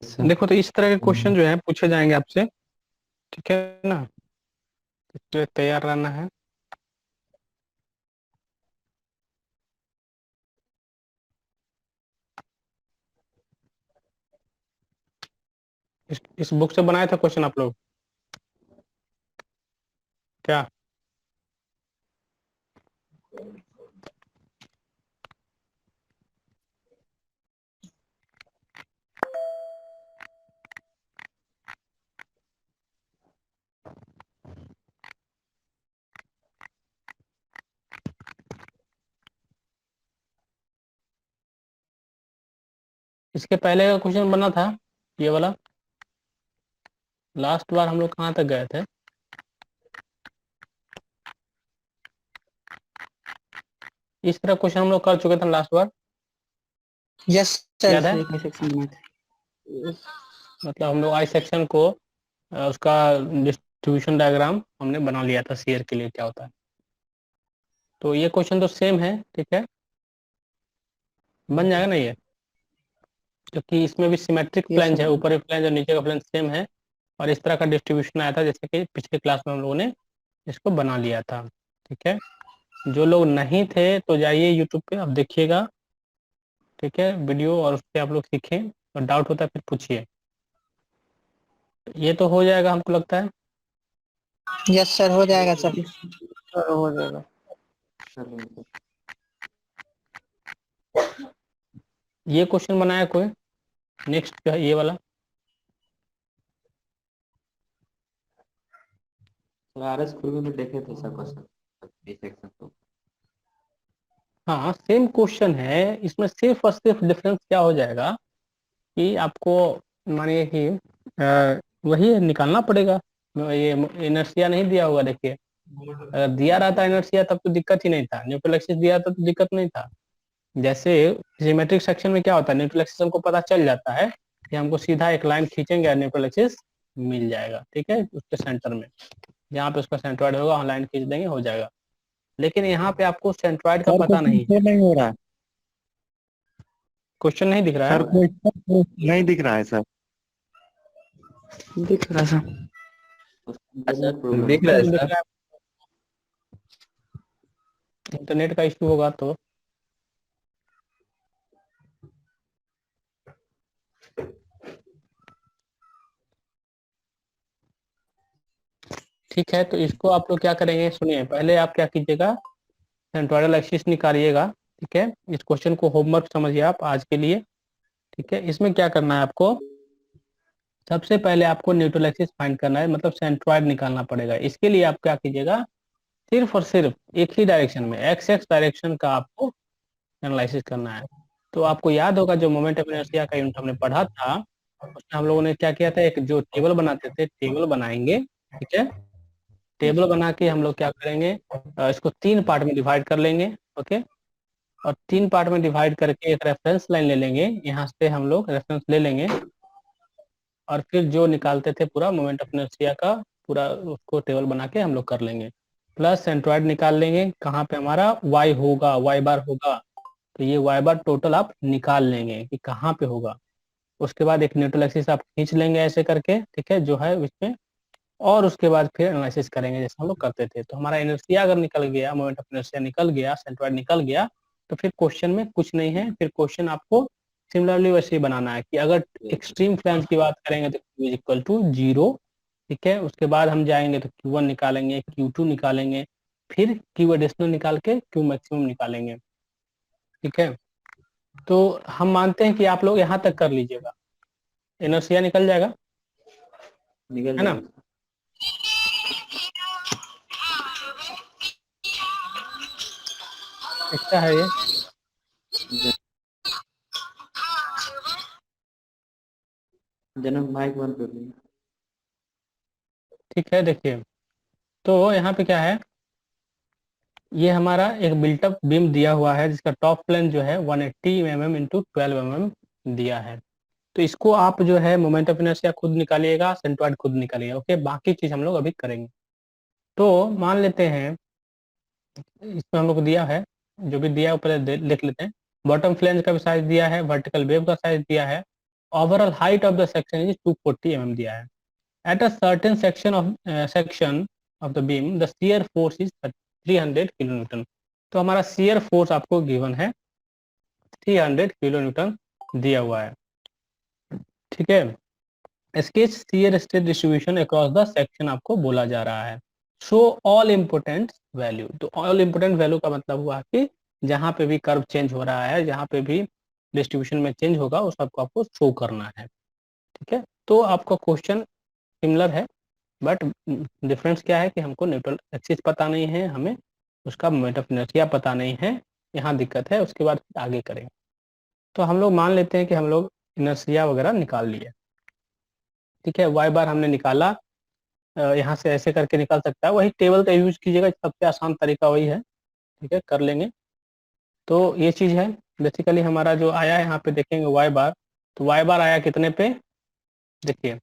सर। देखो तो इस तरह के क्वेश्चन जो है पूछे जाएंगे आपसे। ठीक है ना, इसलिए तैयार रहना है। इस बुक से बनाया था क्वेश्चन आप लोग क्या? इसके पहले का क्वेश्चन बना था ये वाला, लास्ट बार हम लोग कहाँ तक गए थे? इस तरह क्वेश्चन हम लोग कर चुके थे लास्ट बार, यस सर। याद है? एक सेक्शन में मतलब हम लोग आई सेक्शन को उसका डिस्ट्रीब्यूशन डायग्राम हमने बना लिया था शेयर के लिए क्या होता है। तो ये क्वेश्चन तो सेम है, ठीक है, बन जाएगा ना ये, क्योंकि इसमें भी सिमेट्रिक यस फ्लैंज है, सर। ऊपर का फ्लैंज और नीचे का फ्लैंज सेम है। और इस तरह का डिस्ट्रीब्यूशन आया था जैसे कि पिछले क्लास में हम लोगों ने इसको बना लिया था। ठीक है, जो लोग नहीं थे तो जाइए यूट्यूब पे, अब देखिएगा, ठीक है, वीडियो, और उससे आप लोग सीखें, और डाउट होता है फिर पूछिए। ये तो हो जाएगा हमको लगता है। यस सर हो जाएगा सर। सर हो जाएगा। सर ये क्वेश्चन बनाया कोई? नेक्स्ट जो है ये वाला, RS खुरबी में देखे थे सर क्वेश्चन इस सेक्शन को। हाँ सेम क्वेश्चन है, इसमें सिर्फ और सिर्फ डिफरेंस क्या हो जाएगा कि आपको मानिए कि वही निकालना पड़ेगा। ये इनर्शिया नहीं दिया होगा, देखिए अगर दिया रहता इनर्शिया तब तो दिक्कत ही नहीं था, न्यूट्रल एक्सिस दिया था तो दिक्कत नहीं था। जैसे सिमेट्रिक सेक्शन में क्या होता है, न्यूट्रल एक्सिस हमको पता चल जाता है कि हमको सीधा एक लाइन खींचेंगे और न्यूट्रल एक्सिस मिल जाएगा। ठीक है, उसके सेंटर में जहाँ पे उसका सेंट्रॉइड होगा वहाँ लाइन खींच देंगे, हो जाएगा। लेकिन यहाँ पे आपको सेंट्रॉइड का सर पता क्वेश्चन नहीं शो है। नहीं हो रहा है। क्वेश्चन नहीं दिख रहा सर है? क्वेश्चन नहीं दिख रहा है सर। दिख रहा सर। इंटरनेट प्रॉब्लम दिख रहा है दिख सर। रहा है? इंटरनेट का इशू होगा तो। ठीक है, तो इसको आप लोग क्या करेंगे, सुनिए, पहले आप क्या कीजिएगा, सेंट्रोइडल एक्सिस निकालिएगा। ठीक है, इस क्वेश्चन को होमवर्क समझिए आप आज के लिए। ठीक है, इसमें क्या करना है आपको, सबसे पहले आपको न्यूट्रल एक्सिस फाइंड करना है, मतलब सेंट्रॉइड निकालना पड़ेगा। इसके लिए आप क्या कीजिएगा, सिर्फ और सिर्फ एक ही डायरेक्शन में, एक्स एक्स डायरेक्शन का आपको एनालिसिस करना है। तो आपको याद होगा जो मोमेंट ऑफ इनर्शिया का यूनिट हमने पढ़ा था, उसमें हम लोगों ने क्या किया था, एक जो टेबल बनाते थे, टेबल बनाएंगे। ठीक है, टेबल बना के हम लोग क्या करेंगे, इसको 3 पार्ट में डिवाइड कर लेंगे। ओके, और 3 पार्ट में डिवाइड करके एक रेफरेंस लाइन ले लेंगे, यहाँ से हम लोग रेफरेंस ले लेंगे, और फिर जो निकालते थे पूरा मोमेंट ऑफ इनर्शिया का पूरा उसको टेबल बना के हम लोग कर लेंगे। प्लस सेंट्रॉइड निकाल लेंगे, कहाँ पे हमारा वाई होगा, वाई बार होगा, तो ये वाई बार टोटल आप निकाल लेंगे कि कहाँ पे होगा। उसके बाद एक न्यूट्रल एक्सिस आप खींच लेंगे ऐसे करके, ठीक है, जो है इसमें, और उसके बाद फिर एनालिसिस करेंगे जैसे हम लोग करते थे। तो हमारा इनर्शिया अगर निकल गया, मोमेंट ऑफ इनर्शिया निकल गया, सेंट्रॉइड निकल गया, तो फिर क्वेश्चन में कुछ नहीं है, फिर क्वेश्चन आपको सिमिलरली वैसे ही बनाना है कि अगर एक्सट्रीम फ्लैंज की बात करेंगे तो Q इज इक्वल टू 0, ठीक है। उसके बाद हम जाएंगे तो Q1 निकालेंगे, Q2 निकालेंगे, फिर Q एडिशनल निकाल के Q मैक्सिमम निकालेंगे, ठीक है। तो हम मानते हैं कि आप लोग यहाँ तक कर लीजिएगा, इनर्शिया निकल जाएगा, निकल है ना। जाएगा। अच्छा है ये। जनक माइक बंद कर लीजिए। ठीक है, देखिए तो यहाँ पे क्या है, ये हमारा एक बिल्टअप बीम दिया हुआ है जिसका टॉप प्लेन जो है 180 mm इंटू 12 mm दिया है। तो इसको आप जो है मोमेंट ऑफ इनर्शिया खुद निकालिएगा, सेंट्रॉइड खुद निकालिएगा, ओके। बाकी चीज हम लोग अभी करेंगे। तो मान लेते हैं इसमें हम लोग को दिया है, जो भी दिया है ऊपर लिख लेते हैं। बॉटम फ्लेंज का भी साइज दिया है, वर्टिकल वेव का साइज दिया है, overall height of the section is 240 mm दिया है। At a certain section of the beam the shear force is 300 kilo Newton. तो हमारा शियर फोर्स आपको गिवन है 300 किलो न्यूटन दिया हुआ है, ठीक है। Sketch shear stress distribution across the section आपको बोला जा रहा है। Show all important value. तो ऑल इम्पोर्टेंट वैल्यू का मतलब हुआ कि जहां पे भी कर्व चेंज हो रहा है, जहां पे भी डिस्ट्रीब्यूशन में चेंज होगा उस सबको आपको शो करना है, ठीक है। तो आपका क्वेश्चन सिमिलर है, बट डिफरेंस क्या है कि हमको न्यूट्रल एक्सिस पता नहीं है, हमें उसका मोमेंट ऑफ इनर्शिया पता नहीं है, यहाँ दिक्कत है। उसके बाद आगे करेंगे। तो हम लोग मान लेते हैं कि हम लोग इनर्शिया वगैरह निकाल लिए, ठीक है। वाई बार हमने निकाला, यहाँ से ऐसे करके निकाल सकता है, वही टेबल का यूज कीजिएगा, सबसे आसान तरीका वही है, ठीक है, कर लेंगे। तो ये चीज़ है बेसिकली हमारा जो आया है, यहाँ पे देखेंगे वाई बार। तो वाई बार आया कितने पे, देखिए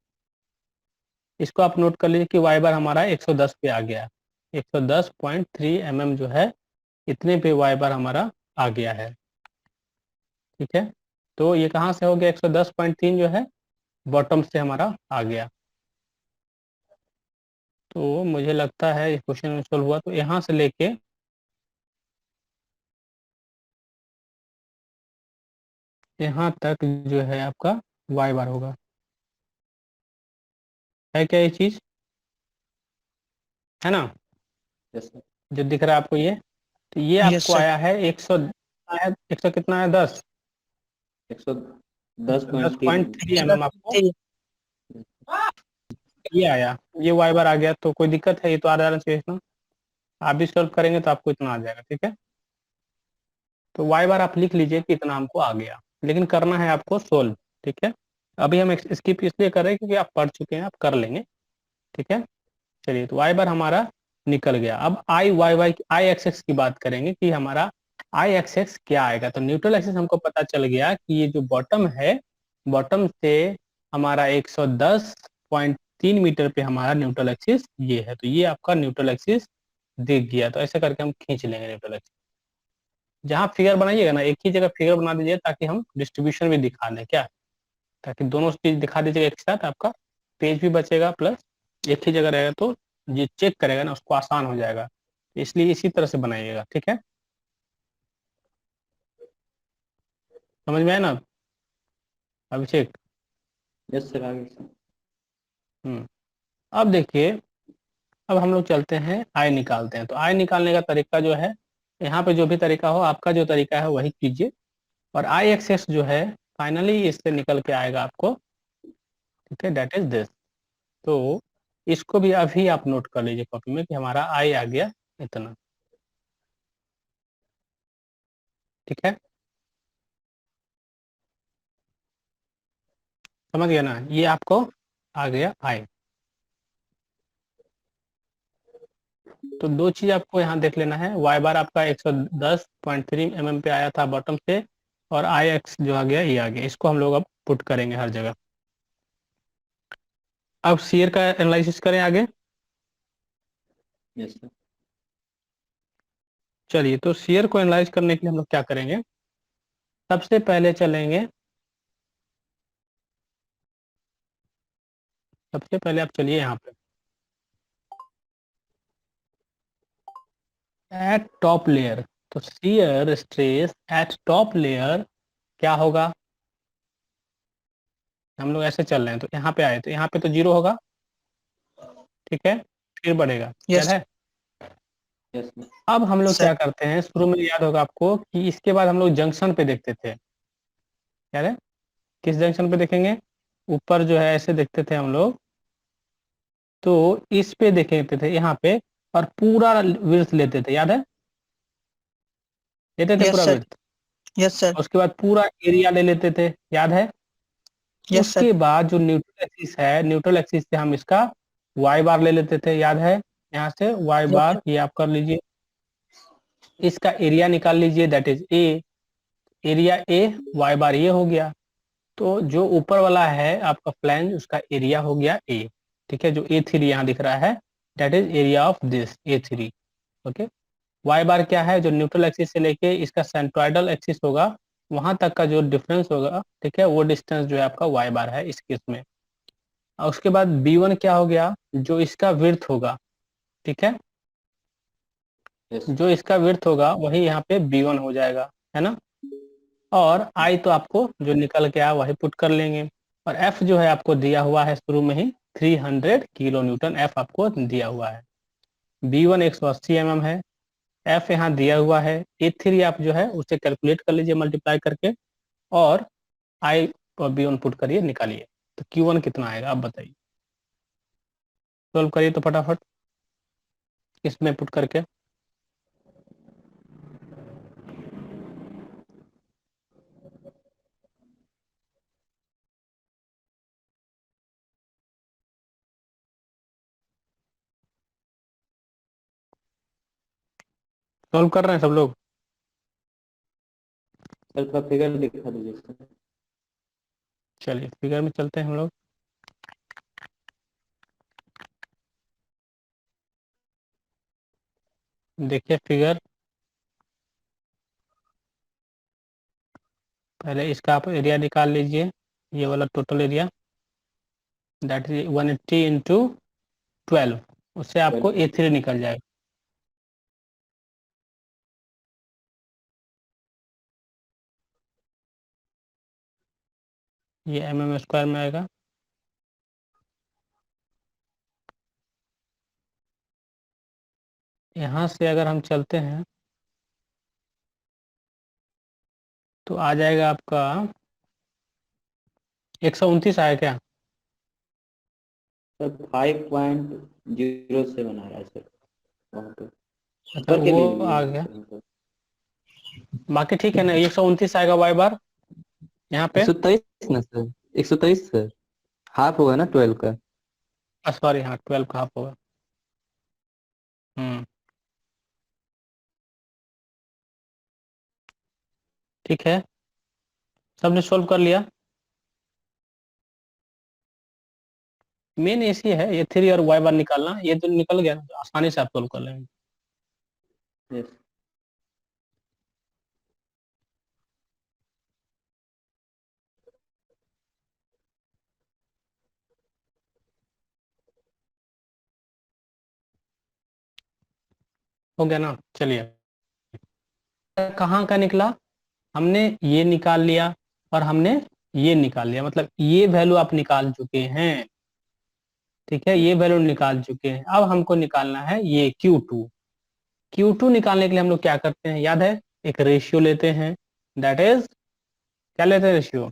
इसको आप नोट कर लीजिए कि वाई बार हमारा 110 पे आ गया, 110.3 mm जो है, इतने पे वाई बार हमारा आ गया है, ठीक है। तो ये कहाँ से हो गया, 110.3 जो है बॉटम से हमारा आ गया। तो मुझे लगता है ये क्वेश्चन सॉल्व हुआ। तो यहाँ से लेके यहाँ तक जो है आपका वाई बार होगा, है क्या ये चीज, है ना, यस सर। जो दिख रहा है आपको ये। तो ये यस आपको सर। आया है 100 कितना है, 10, 110.3 10.3 mm आपको ये आया, ये वाई बार आ गया। तो कोई दिक्कत है, ये तो आ जाना चाहिए ना। आप भी सॉल्व करेंगे तो आपको इतना आ जाएगा, ठीक है। तो वाई बार आप लिख लीजिए कि इतना हमको आ गया, लेकिन करना है आपको सोल्व, ठीक है। अभी हम स्किप इसलिए कर रहे हैं क्योंकि आप पढ़ चुके हैं, आप कर लेंगे, ठीक है। चलिए, तो वाई बार हमारा निकल गया। अब आई एक्सेस की बात करेंगे कि हमारा आई एक्सेस क्या आएगा। तो न्यूट्रल एक्सेस हमको पता चल गया कि ये जो बॉटम है, बॉटम से हमारा 110.3 मीटर पे हमारा न्यूट्रल एक्सिस ये है। तो ये आपका न्यूट्रल एक्सिस दिख गया। तो ऐसे करके हम खींच लेंगे न्यूट्रल एक्सिस। जहाँ फिगर बनाइएगा ना, एक ही जगह फिगर बना दीजिए ताकि हम डिस्ट्रीब्यूशन भी दिखा दें, क्या, ताकि दोनों चीज दिखा दीजिएगा एक साथ, आपका पेज भी बचेगा प्लस एक ही जगह रहेगा, तो ये चेक करेगा ना उसको आसान हो जाएगा। इसलिए इसी तरह से बनाइएगा, ठीक है। समझ में आया ना अभिषेक। यस सर, आगे सर। अब देखिए, अब हम लोग चलते हैं आई निकालते हैं। तो आई निकालने का तरीका जो है, यहाँ पे जो भी तरीका हो, आपका जो तरीका है वही कीजिए। और आई एक्सेस जो है फाइनली इससे निकल के आएगा आपको, ठीक है, दैट इज दिस। तो इसको भी अभी आप नोट कर लीजिए कॉपी में कि हमारा आई आ गया इतना, ठीक है। समझ गया ना, ये आपको आ गया आई। तो दो चीज आपको यहाँ देख लेना है, वाई बार आपका 110.3 mm पे आया था बॉटम से, और आई एक्स जो आ गया ये आ गया। इसको हम लोग अब पुट करेंगे हर जगह। अब शेयर का एनालिसिस करें आगे। Yes sir. चलिए, तो शेयर को एनालाइज करने के लिए हम लोग क्या करेंगे, सबसे पहले चलेंगे, सबसे पहले आप चलिए यहाँ पे एट टॉप लेयर। तो shear stress eight top layer क्या होगा? हम लोग ऐसे चल रहे हैं तो यहाँ पे आए तो यहाँ पे तो 0 होगा, ठीक है, फिर बढ़ेगा, याद यस है? Yes sir. अब हम लोग सर क्या करते हैं, शुरू में याद होगा आपको कि इसके बाद हम लोग जंक्शन पे देखते थे, याद है? किस जंक्शन पे देखेंगे? ऊपर जो है ऐसे देखते थे हम लोग, तो इस पे देखते थे यहाँ पे, और पूरा विड्थ लेते थे, याद है? लेते थे यस पूरा सर विड्थ, यस सर उसके बाद पूरा एरिया ले लेते थे, याद है? यस उसके सर बाद जो न्यूट्रल एक्सिस है, न्यूट्रल एक्सिस से हम इसका वाई बार ले लेते थे, याद है? यहाँ से वाई बार ये आप कर लीजिए, इसका एरिया निकाल लीजिए, that is a, area A, Y bar ये हो गया। तो जो ऊपर वाला है आपका फ्लैंज, उसका एरिया हो गया ए, ठीक है, जो A3 यहाँ दिख रहा है, that is area of this A3, okay. Y bar क्या है? जो न्यूट्रल एक्सिस से लेके इसका सेंट्रोइडल एक्सिस होगा वहां तक का जो डिफरेंस होगा, ठीक है, वो डिस्टेंस जो है आपका वाई बार है इस केस में। और उसके बाद B1 क्या हो गया? जो इसका विड्थ होगा, ठीक है, यस जो इसका विड्थ होगा वही यहाँ पे B1 हो जाएगा, है ना? और I तो आपको जो निकल के आया वही पुट कर लेंगे। और F जो है आपको दिया हुआ है शुरू में ही 300 किलो न्यूटन F आपको दिया हुआ है। B1 180 mm है, F यहाँ दिया हुआ है, A3 आप जो है उसे कैलकुलेट कर लीजिए मल्टीप्लाई करके, और I और B1 पुट करिए, निकालिए, तो Q1 कितना आएगा आप बताइए, सॉल्व करिए तो फटाफट इसमें पुट करके। सॉल्व कर रहे हैं सब लोग? सर थोड़ा फिगर दिखा दीजिए सर। चलिए फिगर में चलते हैं हम लोग। देखिए फिगर, पहले इसका आप एरिया निकाल लीजिए, ये वाला total area, that is 180 into 12, उससे आपको A3 निकल जाएगा। ये mm² में आएगा। यहाँ से अगर हम चलते हैं तो आ जाएगा आपका 129 आया क्या? सर 5.07 आ रहा है सर वहाँ पे, अच्छा ऊपर के वो लिए लिए आ हैं गया, सर मतलब। बाकी ठीक है ना, 129 आएगा वाई बार यहाँ पे। 123 ना सर, 123 सर, हाफ होगा ना 12 का। सॉरी, हाँ 12 का हाफ होगा। ठीक है, सबने सोल्व कर लिया। मेन इसी है ये 3 और वाई बार निकालना, ये तो निकल गया, तो आसानी से आप सोल्व कर लेंगे। यस हो गया ना? चलिए, कहाँ का निकला? हमने ये निकाल लिया और हमने ये निकाल लिया, मतलब ये वैल्यू आप निकाल चुके हैं, ठीक है, ये वैल्यू निकाल चुके हैं। अब हमको निकालना है ये Q2। Q2 निकालने के लिए हम लोग क्या करते हैं, याद है? एक रेशियो लेते हैं, दैट इज, क्या लेते हैं रेशियो,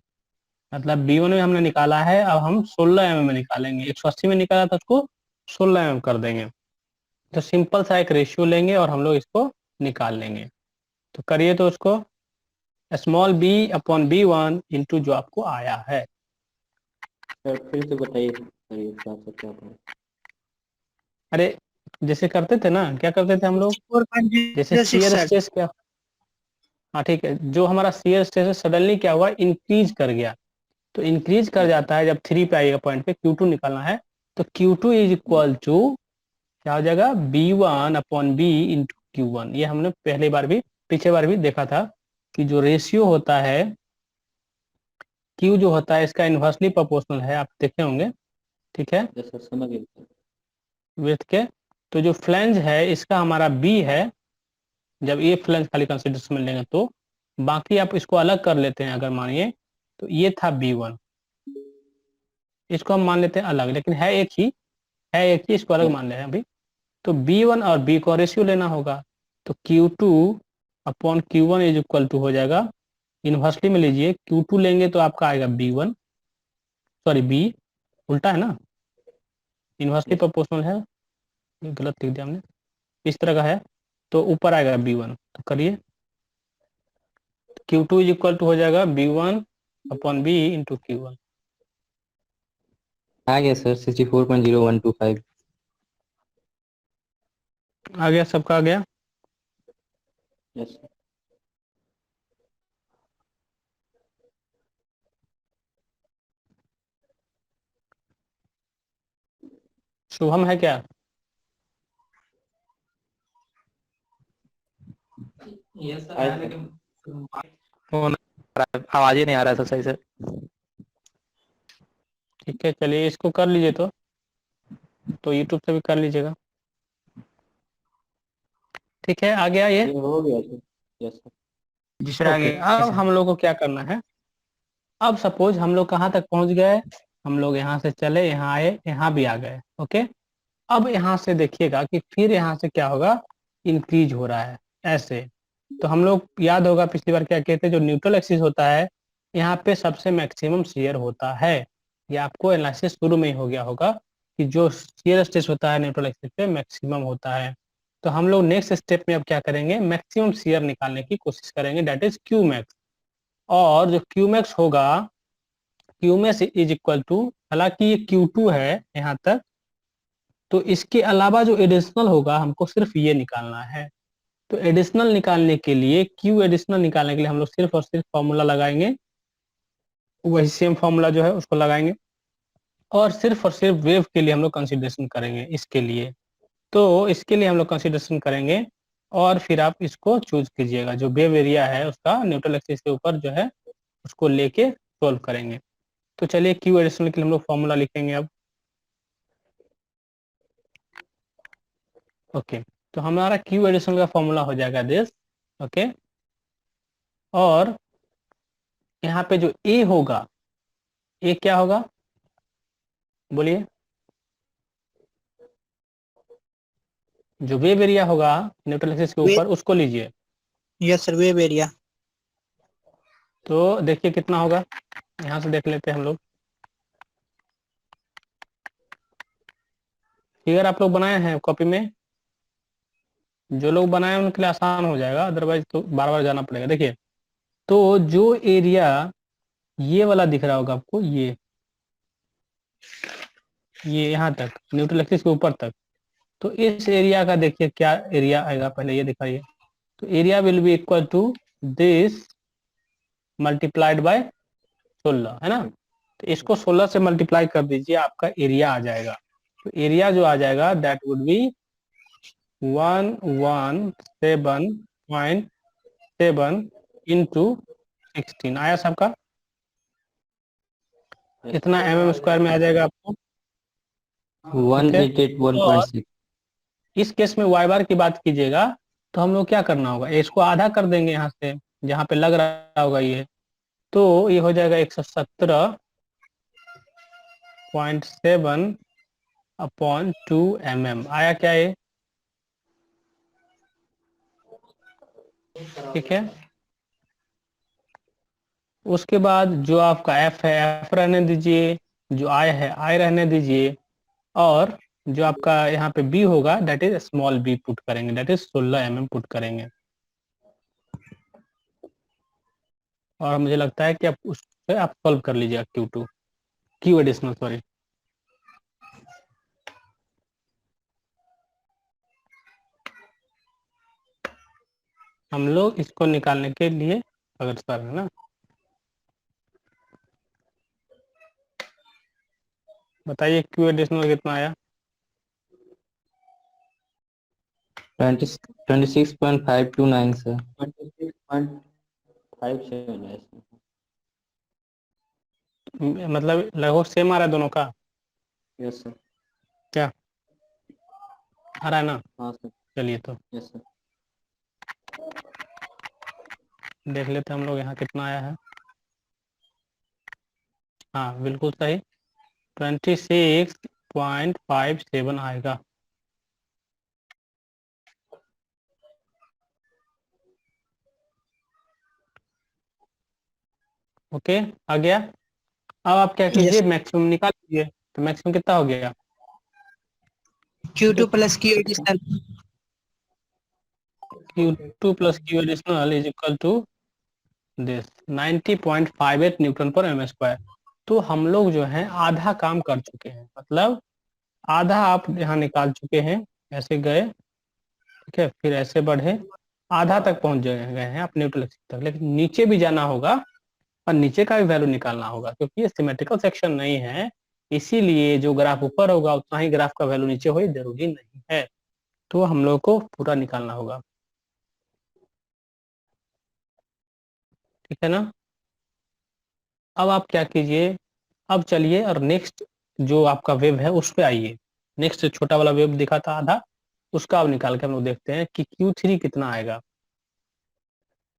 मतलब B1 में हमने निकाला है, अब हम 16 mm में निकालेंगे, 180 में निकाला था उसको 16 mm कर देंगे। तो सिंपल सा एक रेशियो लेंगे और हम लोग इसको निकाल लेंगे। तो करिए तो उसको, small b upon B1 into जो आपको आया है। सर, फिर से बताइए सर, ये क्या सर क्या था? अरे जैसे करते थे ना, क्या करते थे हम लोग, जैसे 4.06 शियर सर स्ट्रेस क्या, हाँ ठीक है, जो हमारा शियर स्ट्रेस है सडनली क्या हुआ, इंक्रीज कर गया। तो इंक्रीज कर जाता है जब 3 पे आएगा पॉइंट पे, Q2 निकालना है, तो Q2 इज इक्वल टू क्या हो जाएगा, B1 upon B into Q1। ये हमने पहले बार भी, पिछले बार भी देखा था कि जो रेशियो होता है Q जो होता है इसका इन्वर्सली प्रोपोर्शनल है, आप देखे होंगे, ठीक है, यस सर, समझ गए सर। विड्थ के। तो जो फ्लैंज है इसका हमारा B है, जब ये फ्लैंज खाली कंसिडरेशन में लेंगे तो बाकी आप इसको अलग कर लेते हैं अगर मानिए तो ये था B1, इसको हम मान लेते हैं अलग, लेकिन है एक ही, इसको अलग मान रहे हैं अभी। तो B1 और B को रेशियो लेना होगा, तो Q2 upon Q1 is equal to हो जाएगा, इन्वर्सली में लीजिए Q2 लेंगे तो आपका आएगा B1, सॉरी B, उल्टा है ना, इन्वर्सली प्रोपोर्शनल है, ये गलत लिख दिया हमने, इस तरह का है, तो ऊपर आएगा B1, तो करिए Q2 इज इक्वल टू हो जाएगा B1 upon B into Q1। आ गया सर 64.0125। आ गया, सबका आ गया। Yes sir. शुभम है क्या? ये सर है लेकिन आवाज ही नहीं आ रहा है सर सही से। ठीक है, चलिए इसको कर लीजिए, तो यूट्यूब से भी कर लीजिएगा। ठीक है, आ गया ये। ये हो गया सर। Yes sir. जी सर आगे ओके, अब हम लोग को क्या करना है, अब सपोज हम लोग कहाँ तक पहुंच गए, हम लोग यहाँ से चले, यहाँ आए, यहाँ भी आ गए। ओके, अब यहाँ से देखिएगा कि फिर यहाँ से क्या होगा, इंक्रीज हो रहा है ऐसे। तो हम लोग याद होगा पिछली बार क्या कहते हैं, जो न्यूट्रल एक्सिस होता है यहाँ पे सबसे मैक्सिमम शेयर होता है। ये आपको एनालिसिस शुरू में ही हो गया होगा कि जो शेयर स्ट्रेस होता है न्यूट्रल एक्सिस पे मैक्सिमम होता है। तो हम लोग नेक्स्ट स्टेप में अब क्या करेंगे, मैक्सिमम शेयर निकालने की कोशिश करेंगे, डेट इज क्यू मैक्स। और जो क्यू मैक्स होगा, Q max is equal to, हालांकि ये Q2 है यहाँ तक, तो इसके अलावा जो एडिशनल होगा हमको सिर्फ ये निकालना है। तो एडिशनल निकालने के लिए, क्यू एडिशनल निकालने के लिए हम लोग सिर्फ और सिर्फ फॉर्मूला लगाएंगे, वही सेम फॉर्मूला जो है उसको लगाएंगे, और सिर्फ वेव के लिए हम लोग कंसिडरेशन करेंगे इसके लिए। तो इसके लिए हम लोग कंसिडरेशन करेंगे और फिर आप इसको चूज कीजिएगा, जो वेव एरिया है उसका न्यूट्रल एक्सिस के ऊपर जो है उसको लेके सोल्व करेंगे। तो चलिए क्यू एडिशनल के लिए हम लोग फॉर्मूला लिखेंगे अब। ओके, तो हमारा क्यू एडिशनल का फॉर्मूला हो जाएगा दिस। ओके, और यहाँ पे जो ए होगा, ए क्या होगा बोलिए, जो वेव एरिया होगा न्यूट्रल एक्सिस के ऊपर उसको लीजिए। Yes sir, wave area. तो देखिए कितना होगा, यहाँ से देख लेते हैं हम लोग। फिगर आप लोग बनाए हैं कॉपी में, जो लोग बनाए हैं उनके लिए आसान हो जाएगा, अदरवाइज तो बार बार जाना पड़ेगा। देखिए, तो जो एरिया ये वाला दिख रहा होगा आपको, ये यहाँ तक न्यूट्रल एक्सिस के ऊपर तक, तो इस एरिया का देखिए क्या एरिया आएगा, पहले ये दिखाइए। तो area will be equal to this multiplied by 16, है ना। तो इसको 16 से मल्टीप्लाई कर दीजिए, आपका एरिया आ जाएगा। तो एरिया जो आ जाएगा दैट वुड बी 117.7 इंटू 16 आया सबका। कितना mm² में आ जाएगा आपको, 188.16। इस केस में वाई बार की बात कीजिएगा तो हम लोग क्या करना होगा, इसको आधा कर देंगे यहाँ से जहाँ पे लग रहा होगा ये, तो ये हो जाएगा 117.7 अपॉन 2 mm। आया क्या ये, ठीक है। उसके बाद जो आपका F है F रहने दीजिए, जो I है I रहने दीजिए, और जो आपका यहाँ पे B होगा that is small b put करेंगे, दैट इज 16 mm पुट करेंगे। और मुझे लगता है कि आप उससे आप सॉल्व कर लीजिएगा Q2, Q एडिशनल, सॉरी। हम लोग इसको निकालने के लिए अग्रसर है ना, बताइए Q एडिशनल कितना आया। 26.529 सर। 26.57 है इसमें। मतलब लगभग सेम आ रहा है दोनों का, यस सर। क्या आ रहा है ना। हाँ सर। चलिए तो यस सर। देख लेते हैं हम लोग यहाँ कितना आया है। हाँ बिल्कुल सही, 26.57 आएगा। ओके, आ गया। अब आप क्या कीजिए, यस मैक्सिमम निकाल लीजिए। तो मैक्सिमम कितना हो गया? Q2 plus Q additional Q2 plus Q additional is equal to this 90.58 Newton per m square. तो हम लोग जो है आधा काम कर चुके हैं, मतलब आधा आप यहाँ निकाल चुके हैं। ऐसे गए, ठीक है, फिर ऐसे बढ़े, आधा तक पहुंच गए हैं आप न्यूट्रल एक्सिस तक, लेकिन नीचे भी जाना होगा और नीचे का भी वैल्यू निकालना होगा, क्योंकि ये सिमेट्रिकल सेक्शन नहीं है। इसीलिए जो ग्राफ ऊपर होगा उतना ही ग्राफ का वैल्यू नीचे हो, जरूरी नहीं है। तो हम लोग को पूरा निकालना होगा, ठीक है ना। अब आप क्या कीजिए, अब चलिए और नेक्स्ट जो आपका वेव है उस पे आइए। नेक्स्ट छोटा वाला वेव दिखा था आधा, उसका अब निकाल के हम लोग देखते हैं कि Q3 कितना आएगा,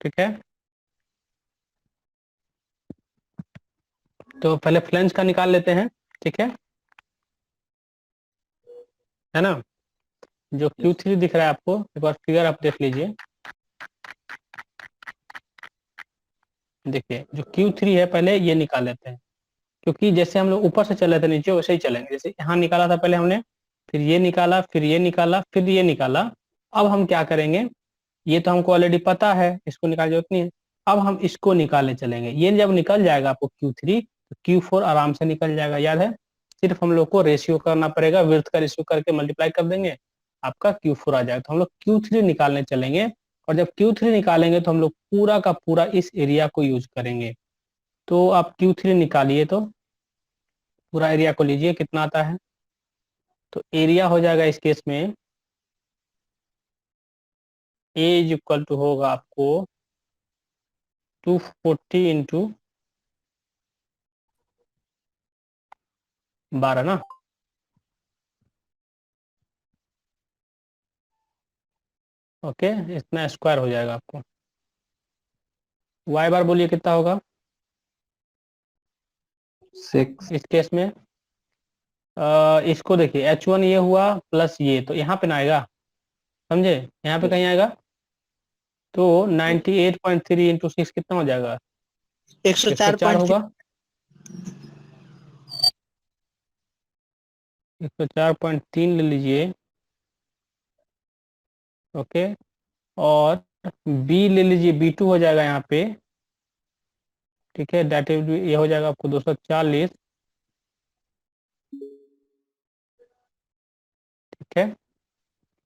ठीक है। तो पहले फ्लैंज का निकाल लेते हैं, ठीक है ना। जो Q3 दिख रहा है आपको, एक बार फिगर आप देख लीजिए। देखिए जो Q3 है, पहले ये निकाल लेते हैं, क्योंकि जैसे हम लोग ऊपर से चले थे नीचे, वैसे ही चलेंगे। जैसे यहाँ निकाला था पहले हमने, फिर ये निकाला, फिर ये निकाला, फिर ये निकाला। अब हम क्या करेंगे, ये तो हमको ऑलरेडी पता है, इसको निकालने की जरूरत नहीं है। अब हम इसको निकालने चलेंगे। ये जब निकल जाएगा आपको Q3, तो Q4 आराम से निकल जाएगा। याद है, सिर्फ हम लोग को रेशियो करना पड़ेगा, विड्थ का रेशियो करके मल्टीप्लाई कर देंगे, आपका Q4 आ जाएगा। तो हम लोग Q3 निकालने चलेंगे, और जब Q3 निकालेंगे तो हम लोग पूरा का पूरा इस एरिया को यूज करेंगे। तो आप Q3 निकालिए, तो पूरा एरिया को लीजिए, कितना आता है। तो एरिया हो जाएगा इस केस में, ए इज इक्वल टू होगा आपको 240 इंटू 12 ना। ओके, इतना स्क्वायर हो जाएगा आपको। वाई बार बोलिए कितना होगा 6 इस केस में। इसको देखिए, H1 ये हुआ प्लस ये, तो यहाँ पे ना आएगा, समझे, यहाँ पे कहीं आएगा। तो 98.3 इंटू 6 कितना हो जाएगा, 104 104.3 होगा। 104.3 ले लीजिए, ओके। और बी ले लीजिए, B2 हो जाएगा यहाँ पे, ठीक है। डेट ये हो जाएगा आपको 240, ठीक है।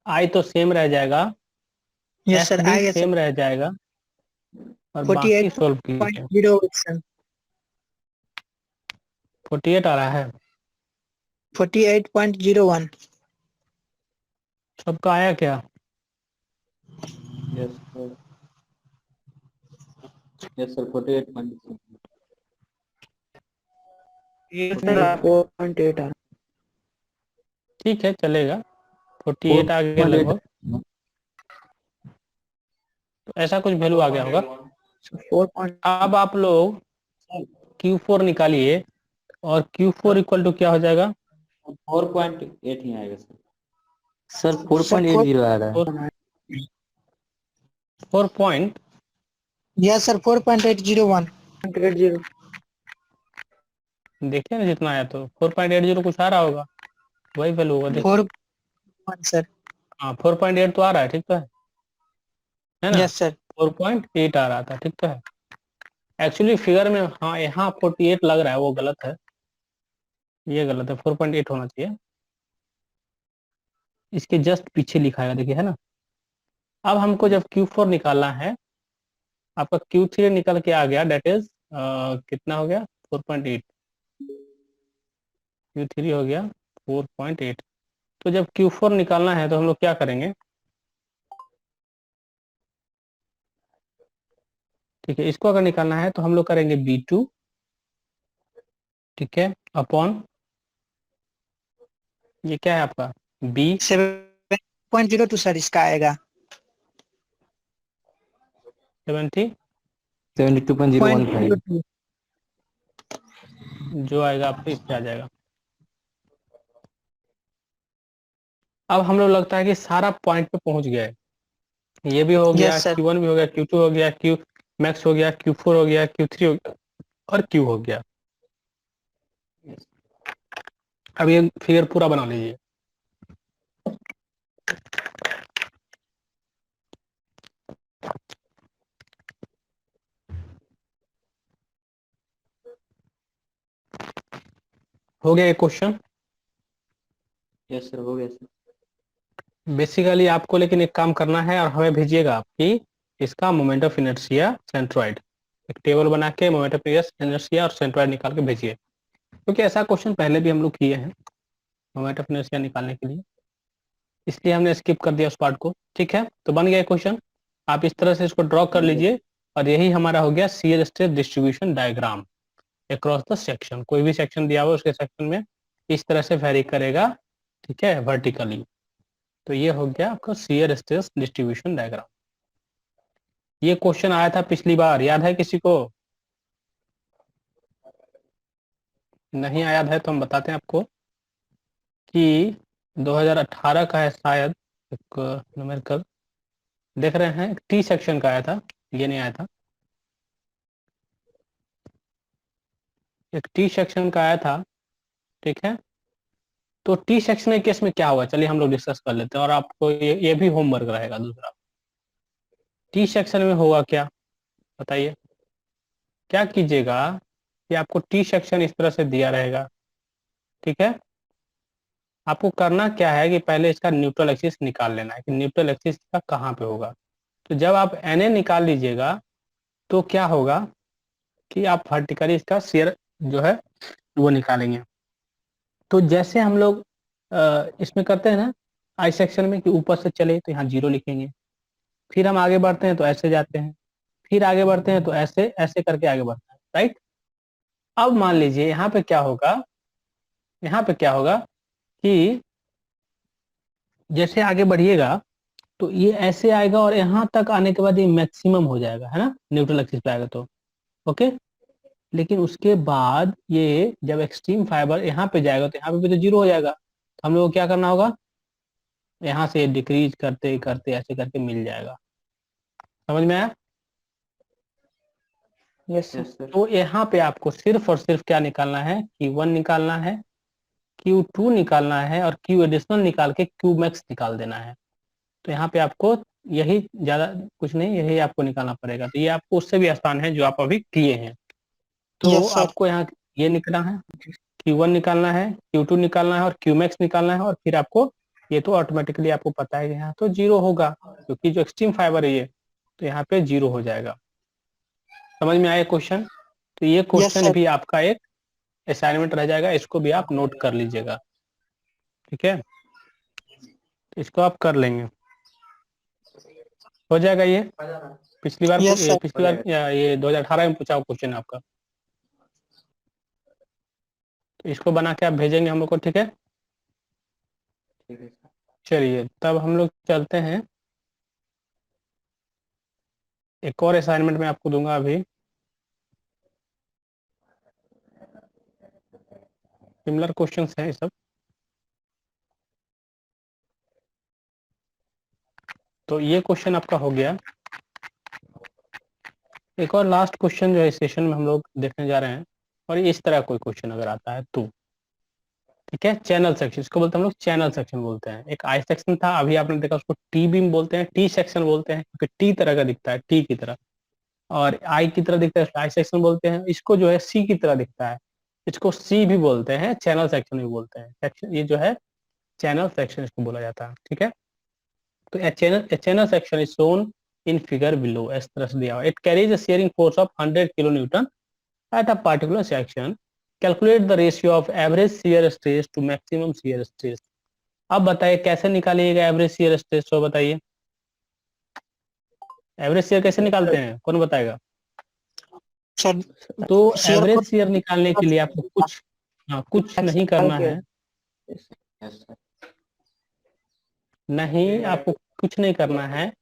आई तो सेम रह जाएगा, यस एफ सर आ भी गया सर सेम रह जाएगा, और बाकी सोल्व कीजिए। 48.01 48 आ रहा है 48.01 सबका, आया क्या? Yes sir, yes sir 48.6। ये सर 4.8 आ रहा ठीक है, चलेगा। 48 आ गया 4.8। लगभग, तो ऐसा कुछ वैल्यू आ गया होगा। है 4. अब आप लोग Q4 निकालिए, और Q4 इक्वल टू क्या हो जाएगा, 4.8 ही आएगा सर। सर सर 4.80 आ रहा है। 4 पॉइंट, यस सर 4.801 80. देखिए ना जितना आया, तो 4.80 कुछ आ रहा होगा, वही वैल्यू होगा, देखिए। 4 सर हाँ 4.8 तो आ रहा है, ठीक तो है ना। यस सर 4.8 आ रहा था, ठीक तो है। एक्चुअली फिगर में हाँ यहाँ 48 लग रहा है, वो गलत है, ये गलत है, 4.8 होना चाहिए। इसके जस्ट पीछे लिखा है, देखिए, है ना। अब हमको जब Q4 निकालना है, आपका Q3 निकल के आ गया, डेट इज कितना हो गया 4.8, Q3 हो गया 4.8। तो जब Q4 निकालना है तो हम लोग क्या करेंगे, ठीक है। इसको अगर निकालना है तो हम लोग करेंगे B2, ठीक है, अपॉन ये क्या है आपका B 7.02 सर इसका आएगा 70, 72.015। जो आएगा आपको इससे आ जाएगा। अब हम लोग लगता है कि सारा पॉइंट पे पहुंच गया है। ये भी हो गया, यस सर। Q1 भी हो गया, Q2 हो गया, Q मैक्स हो गया, Q4 हो गया, Q3 हो गया और Q हो गया। अब ये फिगर पूरा बना लीजिए। हो गया ये क्वेश्चन। यस सर, हो गया सर। बेसिकली आपको लेकिन एक काम करना है और हमें भेजिएगा कि इसका मोमेंट ऑफ इनर्शिया सेंट्रोइड, एक टेबल बना के मोमेंट ऑफ इनर्शिया और सेंट्रोइड निकाल के भेजिए, क्योंकि ऐसा क्वेश्चन पहले भी हम लोग किए हैं मोमेंट ऑफ इनर्शिया निकालने के लिए, इसलिए हमने स्किप कर दिया उस पार्ट को। ठीक है, तो बन गया क्वेश्चन। आप इस तरह से इसको ड्रॉ कर लीजिए और यही हमारा हो गया shear stress distribution diagram across the section. कोई भी सेक्शन दिया हुआ उसके सेक्शन में इस तरह से वेरी करेगा, ठीक है, वर्टिकली। तो ये हो गया आपका शियर स्ट्रेस डिस्ट्रीब्यूशन डायग्राम। ये क्वेश्चन आया था पिछली बार, याद है किसी को? नहीं याद है तो हम बताते हैं आपको कि 2018 का है शायद, एक न्यूमेरिकल देख रहे हैं, टी सेक्शन का आया था, ये नहीं आया था। एक टी सेक्शन का आया था, ठीक है। तो टी सेक्शन के केस में क्या हुआ, चलिए हम लोग डिस्कस कर लेते हैं और आपको ये भी होमवर्क रहेगा दूसरा। टी सेक्शन में होगा क्या, बताइए। क्या कीजिएगा कि आपको टी सेक्शन इस तरह से दिया रहेगा, ठीक है। आपको करना क्या है कि पहले इसका न्यूट्रल एक्सिस निकाल लेना है कि न्यूट्रल एक्सिस का कहाँ पे होगा। तो जब आप एन निकाल लीजिएगा तो क्या होगा कि आप वर्टिकली इसका शेयर जो है वो निकालेंगे। तो जैसे हम लोग इसमें करते हैं ना आई सेक्शन में कि ऊपर से चले तो यहाँ 0 लिखेंगे, फिर हम आगे बढ़ते हैं तो ऐसे जाते हैं, फिर आगे बढ़ते हैं तो ऐसे ऐसे करके आगे बढ़ते हैं, राइट। अब मान लीजिए यहाँ पे क्या होगा, यहाँ पे क्या होगा कि जैसे आगे बढ़िएगा तो ये ऐसे आएगा और यहाँ तक आने के बाद ये मैक्सिमम हो जाएगा, है ना, न्यूट्रल एक्सिस पे आएगा तो ओके। लेकिन उसके बाद ये जब एक्सट्रीम फाइबर यहाँ पे जाएगा तो यहाँ पे भी तो 0 हो जाएगा। तो हम लोग को क्या करना होगा, यहाँ से डिक्रीज करते करते ऐसे करके मिल जाएगा। समझ में आया? Yes yes sir. सर। तो यहाँ पे आपको सिर्फ और सिर्फ क्या निकालना है, Q1 निकालना है, Q2 निकालना है और Q एडिशनल निकाल के Q मैक्स निकाल देना है। तो यहाँ पे आपको यही, ज्यादा कुछ नहीं, यही आपको निकालना पड़ेगा। तो ये आपको उससे भी आसान है जो आप अभी किए हैं। तो यस सर। आपको यहाँ ये निकालना है, Q1 निकालना है, Q2 निकालना है और Q मैक्स निकालना है। और फिर आपको ये तो ऑटोमेटिकली आपको पता है कि यहाँ तो 0 होगा क्योंकि जो एक्सट्रीम फाइबर है ये, तो यहाँ पे 0 हो जाएगा। समझ में आया क्वेश्चन? तो ये यस क्वेश्चन सर। भी आपका एक असाइनमेंट रह जाएगा, इसको भी आप नोट कर लीजिएगा, ठीक है। तो इसको आप कर लेंगे, हो जाएगा ये। पिछली बार यस सर। पिछली बार ये 2018 में पूछा हुआ क्वेश्चन है आपका। तो इसको बना के आप भेजेंगे हम लोग को, ठीक है। ठीक है सर। चलिए तब हम लोग चलते हैं, एक और असाइनमेंट मैं आपको दूंगा अभी, सिमिलर क्वेश्चंस हैं ये सब। तो ये क्वेश्चन आपका हो गया। एक और लास्ट क्वेश्चन जो है सेशन में हम लोग देखने जा रहे हैं, और इस तरह कोई क्वेश्चन अगर आता है तो, ठीक है, चैनल सेक्शन, इसको बोलते हैं हम लोग चैनल सेक्शन बोलते हैं। एक आई सेक्शन था, अभी आपने देखा उसको टी बीम बोलते हैं, टी सेक्शन बोलते हैं क्योंकि टी तरह का दिखता है, टी की तरह, और आई की तरह दिखता है आई सेक्शन बोलते हैं। इसको जो है सी की तरह दिखता है, इसको सी भी बोलते हैं, चैनल सेक्शन भी बोलते हैं। सेक्शन ये जो है चैनल सेक्शन इसको बोला जाता है, ठीक है। तो a channel section is shown in figure below, इस तरह से दिया हुआ। It carries a shearing force of 100 kilonewton at a particular section. Calculate the ratio of average shear stress to maximum shear stress. अब बताइए कैसे निकालिएगा एवरेज shear stress, तो बताइए एवरेज shear कैसे निकालते हैं, कौन बताएगा? सर तो शेयर एवरेज shear निकालने के लिए आपको कुछ नहीं करना है, यस सर। नहीं आपको कुछ नहीं करना है,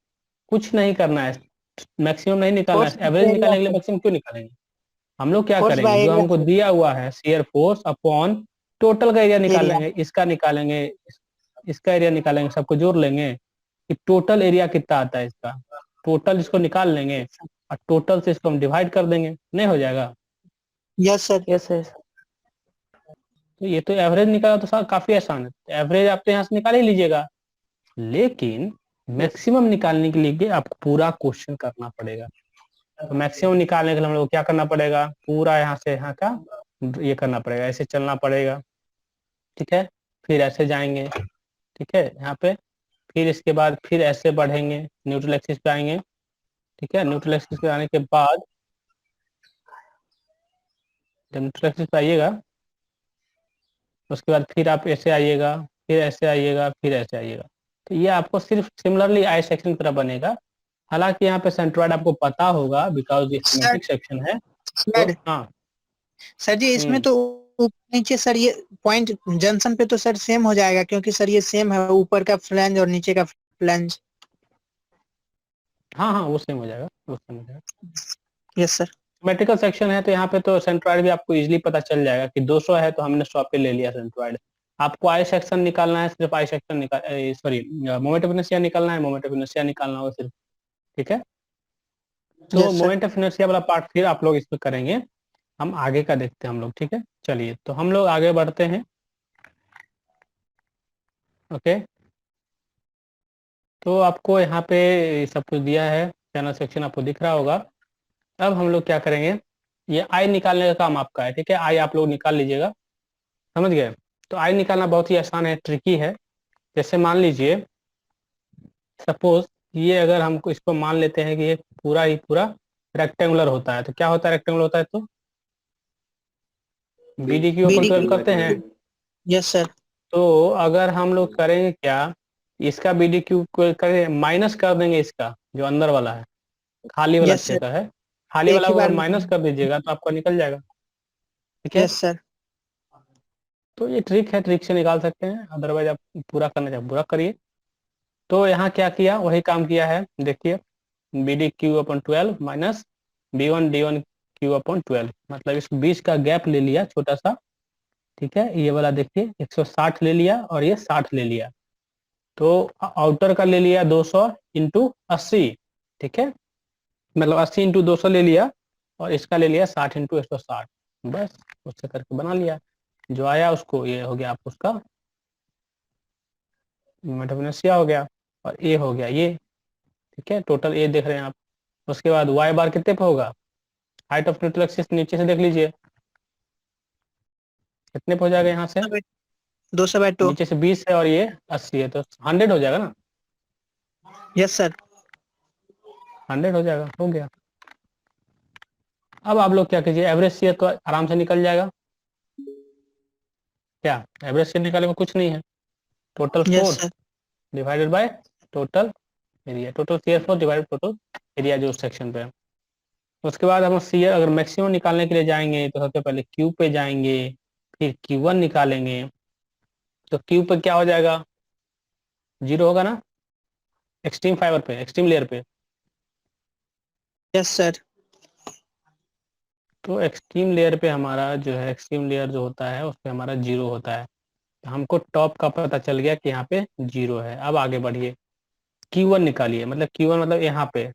कुछ नहीं करना है, मैक्सिमम नहीं निकालना फोर्स है, एवरेज निकालने के लिए एरिया मैक्सिमम क्यों निकालेंगे? हम लोग क्या फोर्स करेंगे, बाय जो एरिया हमको दिया हुआ है शियर फोर्स अपॉन टोटल का एरिया निकाल एरिया। लेंगे, इसका निकालेंगे, इसका एरिया निकालेंगे, सबको जोड़ लेंगे कि टोटल एरिया कितना आता है इसका, टोटल इसको निकाल लेंगे और टोटल से इसको हम डिवाइड कर देंगे, नहीं हो जाएगा? Yes sir. Yes sir. तो ये तो एवरेज निकाला तो सर काफी आसान है, एवरेज आप तो यहाँ से निकाल ही लीजिएगा, लेकिन मैक्सिमम निकालने के लिए आपको पूरा क्वेश्चन करना पड़ेगा। तो मैक्सिमम निकालने के लिए हम लोग क्या करना पड़ेगा, पूरा यहाँ से यहाँ का ये करना पड़ेगा, ऐसे चलना पड़ेगा, ठीक है, फिर ऐसे जाएंगे, ठीक है, यहाँ पे, फिर इसके बाद फिर ऐसे बढ़ेंगे, न्यूट्रल एक्सिस पे आएंगे, ठीक है, न्यूट्रल एक्सिस पे आने के बाद जब न्यूट्रल एक्सिस पे आइएगा उसके बाद फिर आप ऐसे आइएगा, फिर ऐसे आइएगा, फिर ऐसे आइएगा, तो ये आपको सिर्फ सिमिलरली आई सेक्शन की तरह बनेगा। हालांकि यहाँ पे सेंट्रॉइड आपको पता होगा बिकॉज ये सर सिमेट्रिक सेक्शन है। तो सर हाँ, सर जी इसमें तो ऊपर नीचे सर ये पॉइंट जंक्शन पे तो सर सेम हो जाएगा, क्योंकि सर ये सेम है, ऊपर का फ्लैंज और नीचे का फ्लैंज। हाँ हाँ वो सेम हो जाएगा, वो सेम हो जाएगा। Yes sir. सिमेट्रिकल सेक्शन है तो यहाँ पे तो सेंट्रॉइड भी आपको इजीली पता चल जाएगा कि 200 है तो हमने 100 पे ले लिया सेंट्रॉइड। आपको आई सेक्शन निकालना है, सिर्फ आई सेक्शन निकाल, सॉरी मोमेंट ऑफ इनर्शिया निकालना है, मोमेंट ऑफ इनर्शिया निकालना होगा सिर्फ, ठीक है। तो yes sir. Moment of inertia वाला पार्ट फिर आप लोग इसमें करेंगे, हम आगे का देखते हैं हम लोग, ठीक है। चलिए तो हम लोग आगे बढ़ते हैं, ओके। तो आपको यहाँ पे सब कुछ दिया है, चैनल सेक्शन आपको दिख रहा होगा। अब हम लोग क्या करेंगे, ये आई निकालने का काम आपका है, ठीक है, आई आप लोग निकाल लीजिएगा, समझ गए। तो आई निकालना बहुत ही आसान है, ट्रिकी है। जैसे मान लीजिए सपोज ये अगर हमको इसको मान लेते हैं कि ये पूरा ही पूरा रेक्टेंगुलर होता है, तो क्या होता है रेक्टेंगुलर होता है तो बी डी क्यू अपन बीडी। 12 करते हैं। Yes sir. तो अगर हम लोग करेंगे क्या, इसका बी डी क्यू करें माइनस कर देंगे, इसका जो अंदर वाला है खाली वाला यस अच्छे सर। का है, खाली एक वाला ही को बार अगर में। माइनस कर दीजिएगा तो आपका निकल जाएगा, ठीक है। Yes sir. तो ये ट्रिक है, ट्रिक से निकाल सकते हैं, अदरवाइज आप पूरा करना चाहे पूरा करिए। तो यहाँ क्या किया, वही काम किया है, देखिए B D Q upon 12 minus D one Q upon 12, मतलब इस बीच का गैप ले लिया छोटा सा, ठीक है। ये वाला देखिए 160 ले लिया और ये 60 ले लिया, तो आउटर का ले लिया 200 इंटू 80, ठीक है, मतलब 80 इंटू 200 ले लिया, और इसका ले लिया 60 इंटू 160, बस उससे करके बना लिया। जो आया उसको ये हो गया, आप उसका मेटाफिनेसिया हो गया, और ए हो गया ये, ठीक है, टोटल ए देख रहे हैं आप। उसके बाद वाई बार कितने पे होगा, हाइट ऑफ न्यूट्रल एक्सिस नीचे से देख लीजिए कितने पे हो जाएगा, यहाँ से 200/2। नीचे से 20 है और ये 80 है, तो 100 हो जाएगा ना, यस सर। 100 हो जाएगा, हो गया। अब आप लोग क्या कीजिए, एवरेज शेयर तो आराम से निकल जाएगा, क्या एवरेज शेयर निकालने में कुछ नहीं है, total yes force sir. Divided by total area, total shear force divided total area जो सेक्शन पे है। उसके बाद हम शेयर अगर मैक्सिमम निकालने के लिए जाएंगे तो सबसे पहले क्यू पे जाएंगे, फिर Q1 निकालेंगे, तो क्यू पे क्या हो जाएगा, 0 होगा ना, एक्सट्रीम फाइबर पे, एक्सट्रीम लेयर पे। Yes sir. तो एक्सट्रीम लेयर पे हमारा जो है, एक्सट्रीम लेयर जो होता है उस पे हमारा 0 होता है, तो हमको टॉप का पता चल गया कि यहाँ पे 0 है। अब आगे बढ़िए, Q1 निकालिए, मतलब Q1 मतलब यहाँ पे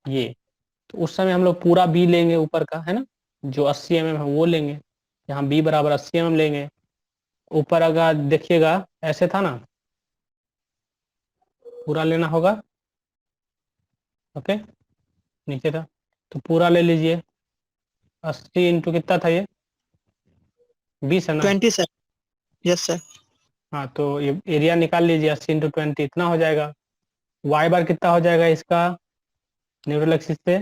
ये, तो उस समय हम लोग पूरा बी लेंगे ऊपर का, है ना, जो 80 mm है वो लेंगे, यहाँ बी बराबर 80 mm लेंगे। ऊपर अगर देखिएगा ऐसे था ना, पूरा लेना होगा, ओके, नीचे था तो पूरा ले लीजिए, 80 इंटू कितना था ये, 20 है ना, 20 सर। Yes sir. हाँ तो ये एरिया निकाल लीजिए, 80 इंटू 20 इतना हो जाएगा। वाई बार कितना हो जाएगा इसका न्यूट्रल एक्सिस से,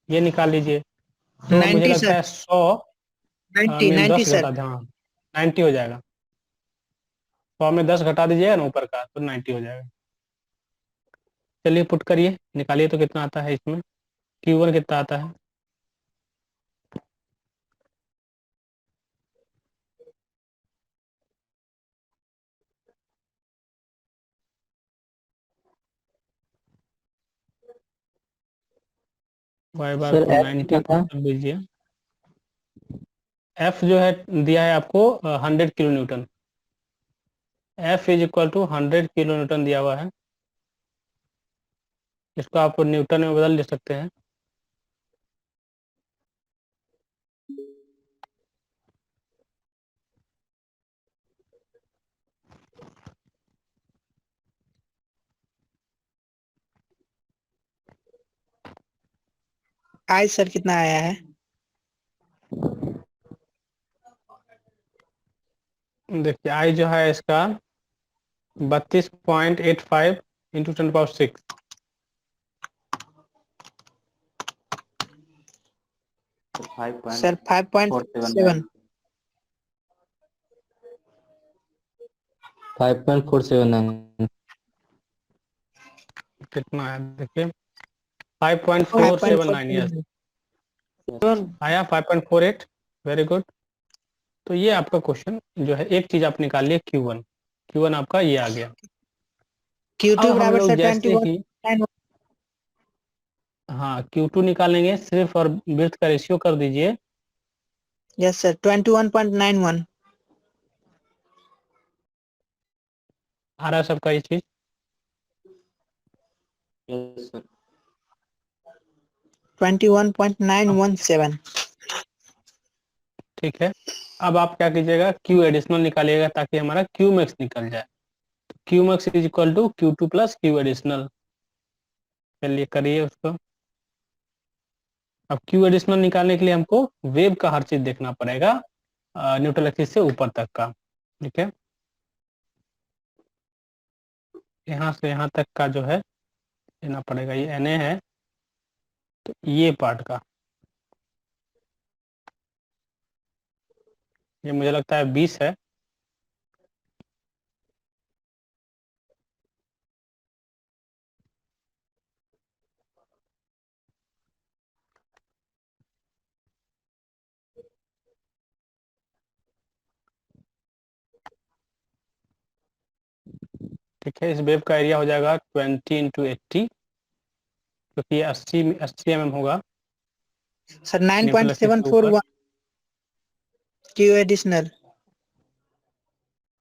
ये निकाल लीजिए। तो मुझे 90 लगता सर। है 100 90 में 90 10 सर। घटा था, हाँ 90 हो जाएगा, 100 में 10 घटा दीजिएगा ना ऊपर का तो 90 हो जाएगा। चलिए पुट करिए, निकालिए तो कितना आता है इसमें, Q1 कितना आता है, y बार सर को F 90 कितना था? कर दीजिए। F जो है दिया है आपको 100 kilo newton. F is equal to 100 kilo newton दिया हुआ है। इसको आप न्यूटन में बदल ले सकते हैं। आई सर कितना आया है? देखिए आई जो है इसका 32.85 इंटू 10⁶। सर 5.7। 5.479। कितना है देखिए 5.479। यस 5.4 आया 5.48। Very good. तो ये आपका क्वेश्चन जो है एक चीज आप निकाल लिए Q1। Q1 आपका ये आ गया। Q2 अब हम बराबर लोग सर जैसे 21। ही हाँ Q2 निकालेंगे सिर्फ और वृत्त का रेशियो कर दीजिए। Yes sir 21.91। आ रहा है सबका ये चीज? Yes sir 21.917। ठीक है। अब आप क्या कीजिएगा Q एडिशनल निकालिएगा ताकि हमारा Q मैक्स निकल जाए। Q max is equal to Q2 plus Q additional. चलिए करिए उसको। अब Q एडिशनल निकालने के लिए हमको वेव का हर चीज देखना पड़ेगा न्यूट्रल एक्सिस से ऊपर तक का। ठीक है, यहाँ से यहाँ तक का जो है लेना पड़ेगा। ये Na है तो ये पार्ट का ये मुझे लगता है 20 है। ठीक है, इस वेव का एरिया हो जाएगा 20 × 80 क्योंकि ये 80 mm होगा सर न्यूट्रल एक्सिस से ऊपर। 9.741 Q एडिशनल।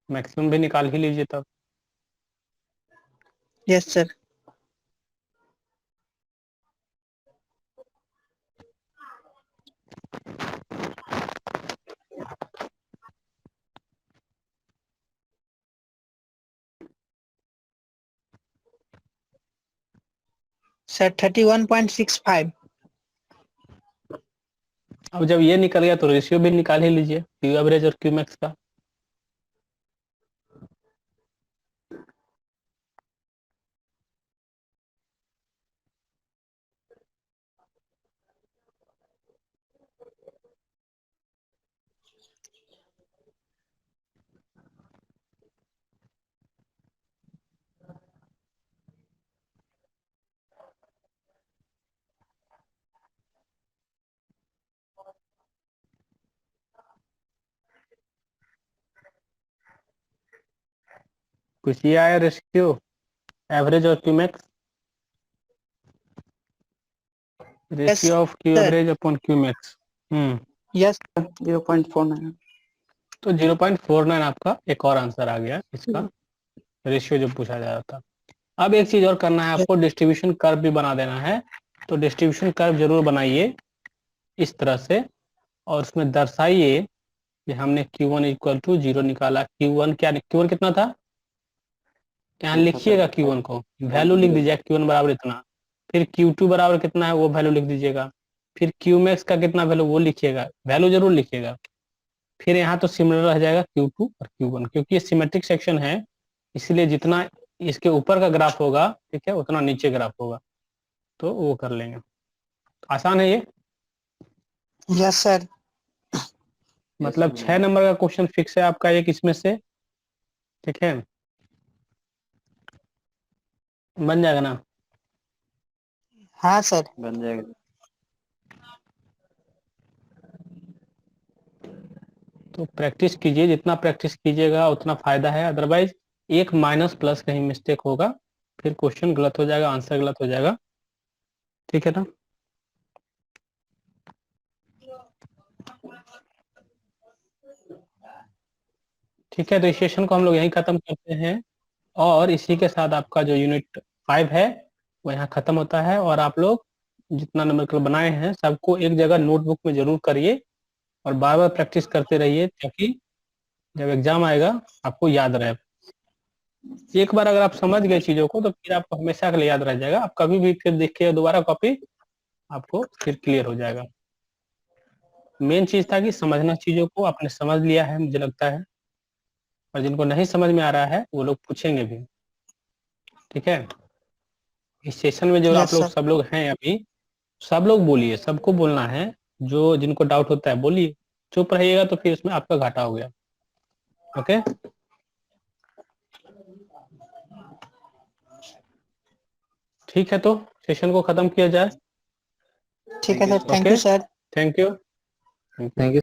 मैक्सिमम भी निकाल ही लीजिए तब। Yes sir sir 31.65। अब जब ये निकल गया तो रेशियो भी निकाल ही लीजिए Q एवरेज और Q मैक्स का। कुछ ये आया रेशियो एवरेज और Q max. Ratio of Q sir average upon Q max. Yes 0.49। तो 0.49 आपका एक और आंसर आ गया इसका रेशियो जो पूछा जा रहा था। अब एक चीज और करना है आपको, डिस्ट्रीब्यूशन कर्व भी बना देना है। तो डिस्ट्रीब्यूशन कर्व जरूर बनाइए इस तरह से और उसमें दर्शाइए कि हमने Q1 इक्वल टू 0 निकाला। Q1 क्या, Q1 कितना था? यहाँ लिखिएगा Q1 को, वैल्यू लिख दीजिए Q1 बराबर इतना। फिर Q2 बराबर कितना है वो वैल्यू लिख दीजिएगा। फिर Q मैक्स का कितना वैल्यू वो लिखिएगा, वैल्यू जरूर लिखिएगा। फिर यहाँ तो सिमिलर रह जाएगा Q2 और Q1 क्योंकि ये सिमेट्रिक सेक्शन है, इसलिए जितना इसके ऊपर का ग्राफ होगा ठीक है उतना नीचे ग्राफ होगा। तो वो कर लेंगे। आसान है ये। यस सर मतलब 6 नंबर का क्वेश्चन फिक्स है आपका एक इसमें से। ठीक है, बन जाएगा ना? हाँ सर बन जाएगा। तो प्रैक्टिस कीजिए, जितना प्रैक्टिस कीजिएगा उतना फायदा है। अदरवाइज एक माइनस प्लस कहीं मिस्टेक होगा फिर क्वेश्चन गलत हो जाएगा, आंसर गलत हो जाएगा। ठीक है ना? ठीक है, तो इस सेशन को हम लोग यहीं खत्म करते हैं और इसी के साथ आपका जो यूनिट 5 है वो यहाँ खत्म होता है। और आप लोग जितना नंबर बनाए हैं सबको एक जगह नोटबुक में जरूर करिए और बार बार प्रैक्टिस करते रहिए ताकि जब एग्जाम आएगा आपको याद रहे। एक बार अगर आप समझ गए चीजों को तो फिर आपको हमेशा के लिए याद रह जाएगा। आप कभी भी फिर देखिए दोबारा कॉपी, आपको फिर क्लियर हो जाएगा। मेन चीज था कि समझना चीजों को, आपने समझ लिया है मुझे लगता है, और जिनको नहीं समझ में आ रहा है वो लोग पूछेंगे भी। ठीक है, इस सेशन में जो Yes, आप लोग sir. सब लोग हैं अभी, सब लोग बोलिए, सबको बोलना है। जो जिनको डाउट होता है बोलिए, चुप रहिएगा तो फिर इसमें आपका घाटा हो गया। ओके, ठीक है, तो सेशन को खत्म किया जाए। ठीक है sir, thank okay, you sir. Thank you. Thank you.